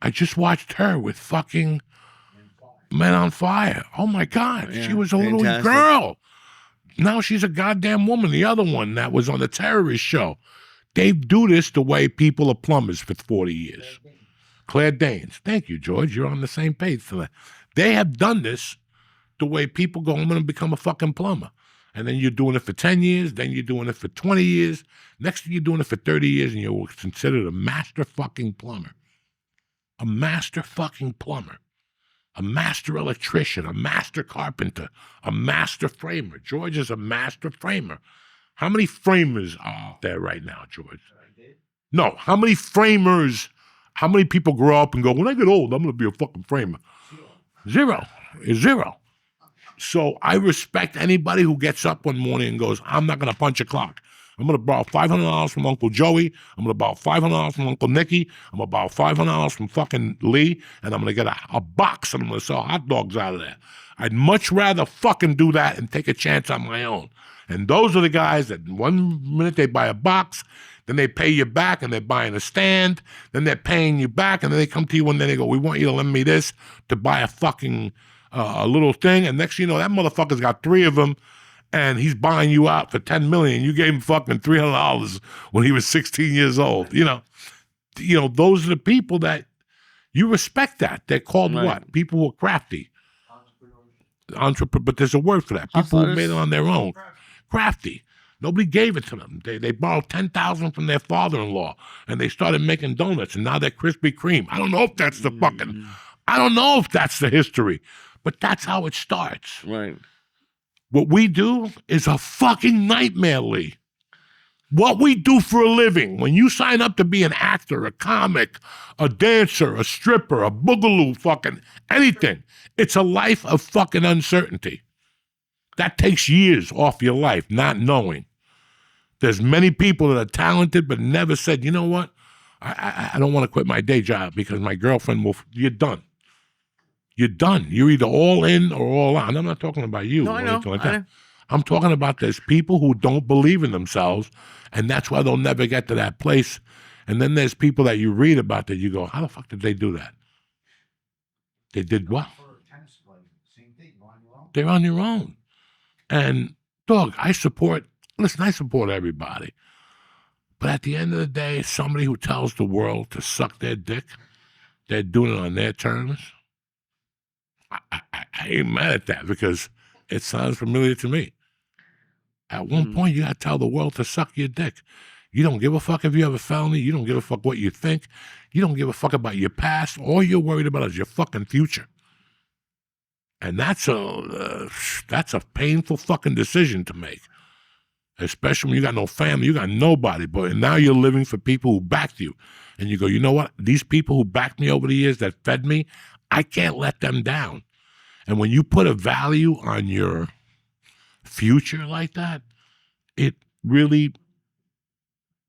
I just watched her with fucking Men on Fire. Oh my God, Yeah, she was a little fantastic. girl. Now she's a goddamn woman. The other one that was on the terrorist show. They do this the way people are plumbers for 40 years. Claire Danes. Thank you, George. You're on the same page for that. They have done this the way people go, I'm going to become a fucking plumber. And then you're doing it for 10 years, then you're doing it for 20 years. Next thing you're doing it for 30 years, and you're considered a master fucking plumber. A master fucking plumber. A master electrician, a master carpenter, a master framer. George is a master framer. How many framers are out there right now, George? No, how many framers, how many people grow up and go, when I get old, I'm going to be a fucking framer? Zero. Zero. So I respect anybody who gets up one morning and goes, I'm not going to punch a clock. I'm going to borrow $500 from Uncle Joey. I'm going to borrow $500 from Uncle Nicky. I'm going to borrow $500 from fucking Lee. And I'm going to get a box and I'm going to sell hot dogs out of there. I'd much rather fucking do that and take a chance on my own. And those are the guys that one minute they buy a box, then they pay you back and they're buying a stand, then they're paying you back, and then they come to you and then they go, we want you to lend me this to buy a fucking a little thing. And next thing you know, that motherfucker's got 3 of them. And he's buying you out for $10 million. You gave him fucking $300 when he was 16 years old. You know, those are the people that you respect. That they're called Right. what? People who are crafty. But there's a word for that. People who made it on their own. Crafty. Nobody gave it to them. They borrowed $10,000 from their father-in-law, and they started making donuts, and now they're Krispy Kreme. I don't know if that's I don't know if that's the history, but that's how it starts. Right. What we do is a fucking nightmare, Lee. What we do for a living, when you sign up to be an actor, a comic, a dancer, a stripper, a boogaloo, fucking anything, it's a life of fucking uncertainty. That takes years off your life, not knowing. There's many people that are talented but never said, you know what? I don't want to quit my day job because my girlfriend will, you're done. You're done. You're either all in or all out. And I'm not talking about you. No, I know. Like that. I'm talking about there's people who don't believe in themselves, and that's why they'll never get to that place. And then there's people that you read about that you go, how the fuck did they do that? They did what? They're on their own. And, dog, I support everybody. But at the end of the day, somebody who tells the world to suck their dick, they're doing it on their terms. I ain't mad at that because it sounds familiar to me. At one point, you got to tell the world to suck your dick. You don't give a fuck if you have a felony. You don't give a fuck what you think. You don't give a fuck about your past. All you're worried about is your fucking future. And that's a painful fucking decision to make, especially when you got no family, you got nobody. But now you're living for people who backed you. And you go, you know what? These people who backed me over the years that fed me, I can't let them down. And when you put a value on your future like that, it really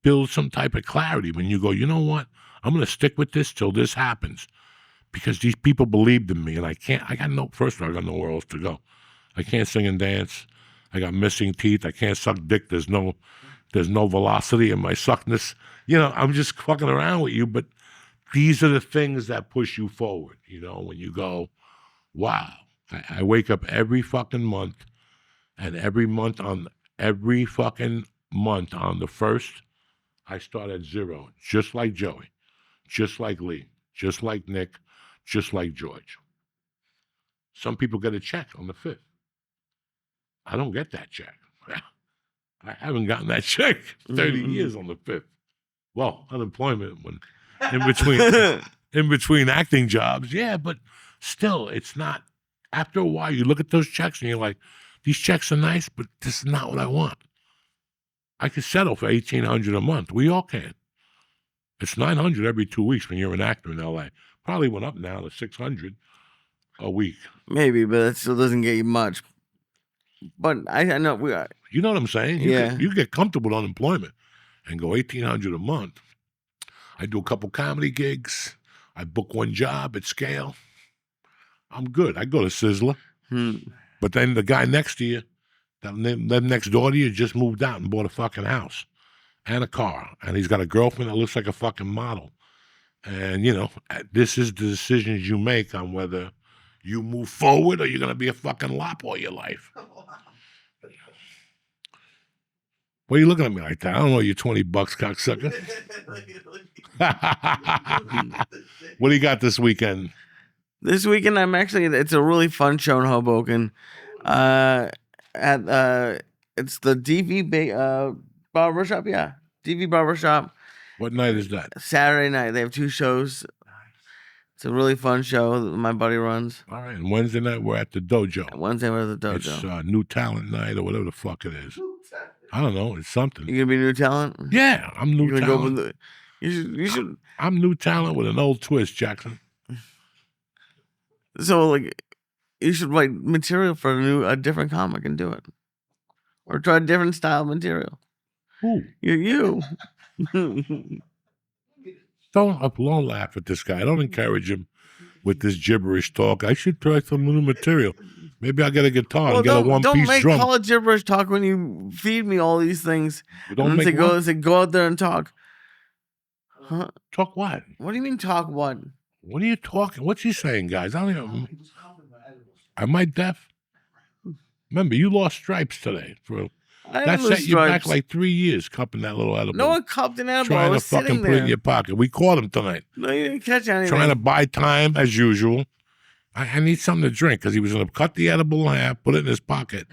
builds some type of clarity when you go, you know what? I'm going to stick with this till this happens because these people believed in me and first of all, I got nowhere else to go. I can't sing and dance. I got missing teeth. I can't suck dick. There's no velocity in my suckness. You know, I'm just fucking around with you, but these are the things that push you forward, you know, when you go, wow. I wake up every fucking month, and every fucking month on the first, I start at zero, just like Joey, just like Lee, just like Nick, just like George. Some people get a check on the 5th. I don't get that check. I haven't gotten that check 30 years on the 5th. Well, unemployment when in between acting jobs, yeah, but still, it's not. After a while, you look at those checks and you're like, these checks are nice, but this is not what I want. I could settle for $1,800 a month. We all can. It's $900 every 2 weeks when you're an actor in LA. Probably went up now to $600 a week. Maybe, but that still doesn't get you much. But I know we are. You know what I'm saying? You get comfortable with unemployment and go $1,800 a month. I do a couple comedy gigs. I book one job at scale. I'm good. I go to Sizzler. But then the guy next to you, that next door to you, just moved out and bought a fucking house and a car. And he's got a girlfriend that looks like a fucking model. And, you know, this is the decisions you make on whether you move forward or you're going to be a fucking lop all your life. What are you looking at me like that? I don't know you $20, cocksucker. What do you got this weekend? This weekend, it's a really fun show in Hoboken. It's the DV Barbershop, yeah. DV Barbershop. What night is that? Saturday night. They have 2 shows. It's a really fun show that my buddy runs. All right, and Wednesday night we're at the dojo. Wednesday we're at the dojo. It's new talent night or whatever the fuck it is. I don't know. It's something. You gonna be new talent? Yeah, I'm new talent. You should. I'm new talent with an old twist, Jackson. So like, you should write material for a different comic and do it, or try a different style material. Who? You. Don't laugh at this guy. Don't encourage him with this gibberish talk. I should try some new material. Maybe I'll get a guitar and get a one-piece drum. Don't call it gibberish talk when you feed me all these things. Don't make go out there and talk. Huh? Talk what? What do you mean talk what? What are you talking? What's he saying, guys? I don't even. Am I deaf? Remember, you lost stripes today. That set you back like 3 years cupping that little edible. No one cupped an edible. Trying to fucking put it in your pocket. We caught him tonight. No, you didn't catch anything. Trying to buy time as usual. I need something to drink because he was going to cut the edible in half, put it in his pocket,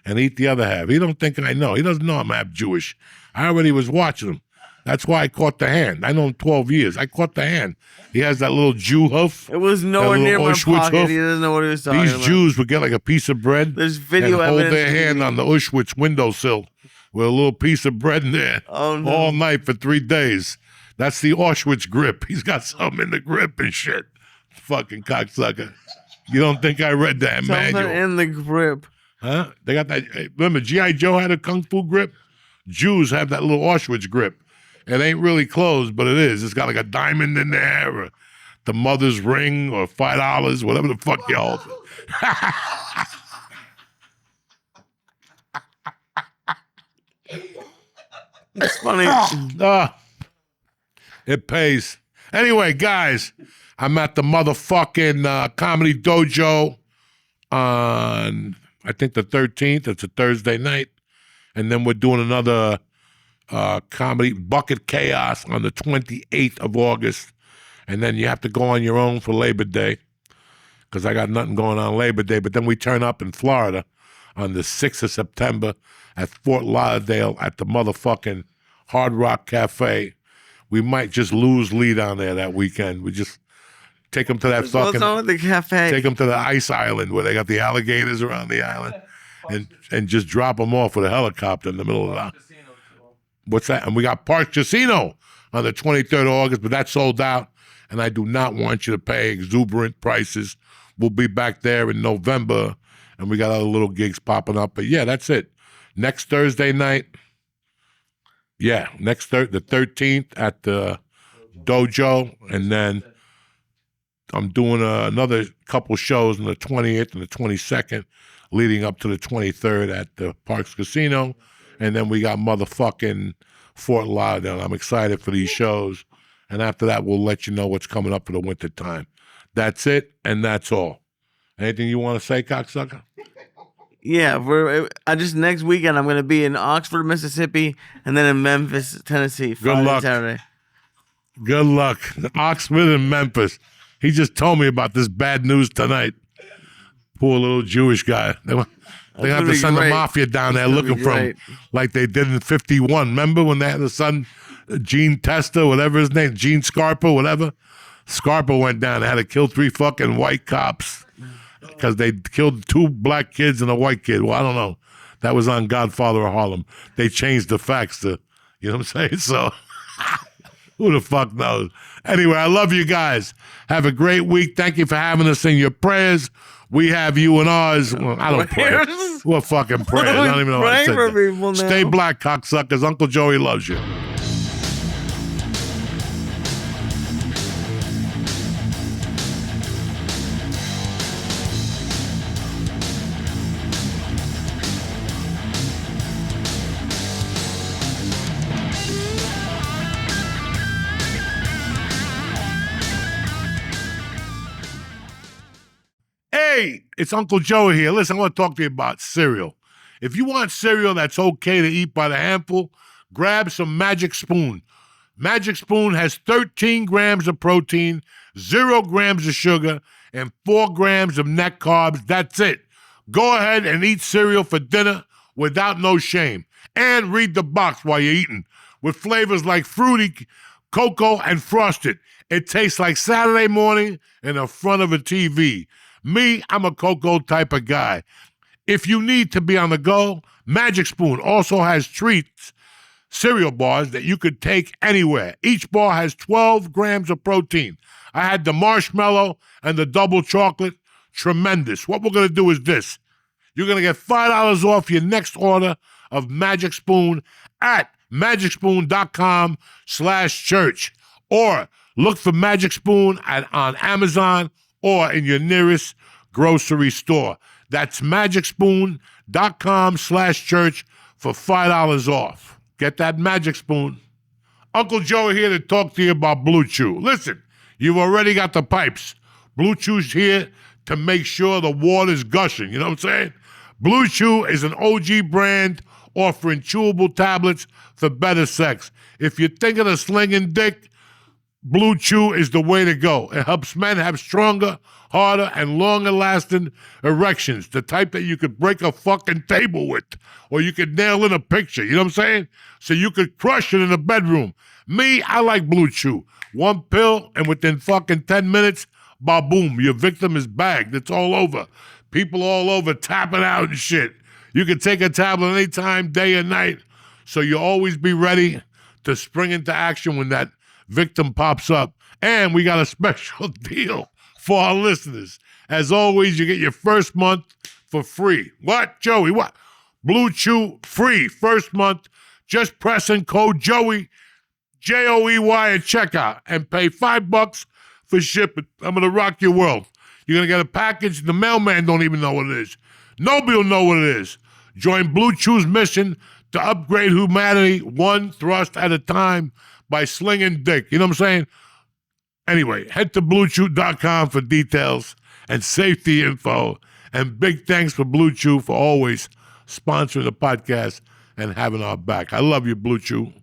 and eat the other half. He don't think I know. He doesn't know I'm half Jewish. I already was watching him. That's why I caught the hand. I know him 12 years. I caught the hand. He has that little Jew hoof. It was nowhere that near little my Auschwitz pocket. hoof. He doesn't know what he was talking These about. Jews would get like a piece of bread There's video and hold evidence. their hand on the Auschwitz windowsill with a little piece of bread in there Oh, no. all night for 3 days. That's the Auschwitz grip. He's got something in the grip and shit. Fucking cocksucker. You don't think I read that Something manual? in the grip. Huh? They got that. Remember, G.I. Joe had a kung fu grip? Jews have that little Auschwitz grip. It ain't really closed, but it is. It's got like a diamond in there, or the mother's ring, or $5, whatever the fuck you hold. It's funny. It pays. Anyway, guys, I'm at the motherfucking Comedy Dojo on, I think, the 13th. It's a Thursday night. And then we're doing another comedy Bucket Chaos on the 28th of August. And then you have to go on your own for Labor Day because I got nothing going on Labor Day. But then we turn up in Florida on the 6th of September at Fort Lauderdale at the motherfucking Hard Rock Cafe. We might just lose Lee down there that weekend. We just take them to that What's fucking, on with the cafe? take them to the ice island where they got the alligators around the island and just drop them off with a helicopter in the middle of the, what's that? And we got Park Casino on the 23rd of August, but that's sold out. And I do not want you to pay exuberant prices. We'll be back there in November, and we got other little gigs popping up. But yeah, that's it. Next Thursday night, the 13th at the Dojo, and then I'm doing another couple shows on the 20th and the 22nd, leading up to the 23rd at the Parks Casino, and then we got motherfucking Fort Lauderdale. I'm excited for these shows. And after that, we'll let you know what's coming up for the winter time. That's it, and that's all. Anything you want to say, cocksucker? Yeah, next weekend I'm going to be in Oxford, Mississippi, and then in Memphis, Tennessee. Friday, luck. Saturday. Good luck. Oxford and Memphis. He just told me about this bad news tonight. Poor little Jewish guy. They have to send the mafia down there looking for him like they did in 51. Remember when they had the son, Gene Testa, whatever his name, Gene Scarpa, whatever? Scarpa went down. They had to kill 3 fucking white cops because they killed 2 black kids and a white kid. Well, I don't know. That was on Godfather of Harlem. They changed the facts to, you know what I'm saying? So who the fuck knows? Anyway, I love you guys. Have a great week. Thank you for having us in your prayers. We have you and ours. Well, I don't pray. What fucking prayers? I don't even know what I said. Pray for people now. Stay black, cocksuckers. Uncle Joey loves you. Hey, it's Uncle Joey here. Listen, I want to talk to you about cereal. If you want cereal that's okay to eat by the handful, grab some Magic Spoon. Magic Spoon has 13 grams of protein, 0 grams of sugar, and 4 grams of net carbs. That's it. Go ahead and eat cereal for dinner without no shame. And read the box while you're eating with flavors like fruity, cocoa, and frosted. It tastes like Saturday morning in the front of a TV. Me, I'm a cocoa type of guy. If you need to be on the go, Magic Spoon also has treats, cereal bars that you could take anywhere. Each bar has 12 grams of protein. I had the marshmallow and the double chocolate. Tremendous. What we're going to do is this. You're going to get $5 off your next order of Magic Spoon at magicspoon.com/church. Or look for Magic Spoon on Amazon or in your nearest grocery store. That's magicspoon.com/church for $5 off. Get that Magic Spoon. Uncle Joe here to talk to you about Bluechew. Listen, you've already got the pipes. Bluechew's here to make sure the water's gushing. You know what I'm saying? Bluechew is an OG brand offering chewable tablets for better sex. If you're thinking of slinging dick, Bluechew is the way to go. It helps men have stronger, harder, and longer-lasting erections, the type that you could break a fucking table with, or you could nail in a picture, you know what I'm saying? So you could crush it in the bedroom. Me, I like Bluechew. One pill, and within fucking 10 minutes, ba-boom, your victim is bagged. It's all over. People all over tapping out and shit. You can take a tablet anytime, day or night, so you'll always be ready to spring into action when that victim pops up. And we got a special deal for our listeners. As always, you get your first month for free. What, Joey? What? Bluechew free first month. Just press in code Joey, Joey at checkout, and pay $5 for shipping. I'm gonna rock your world. You're gonna get a package. The mailman don't even know what it is. Nobody will know what it is. Join Bluechew's mission to upgrade humanity one thrust at a time by slinging dick. You know what I'm saying? Anyway, head to Bluechew.com for details and safety info. And big thanks for Bluechew for always sponsoring the podcast and having our back. I love you, Bluechew.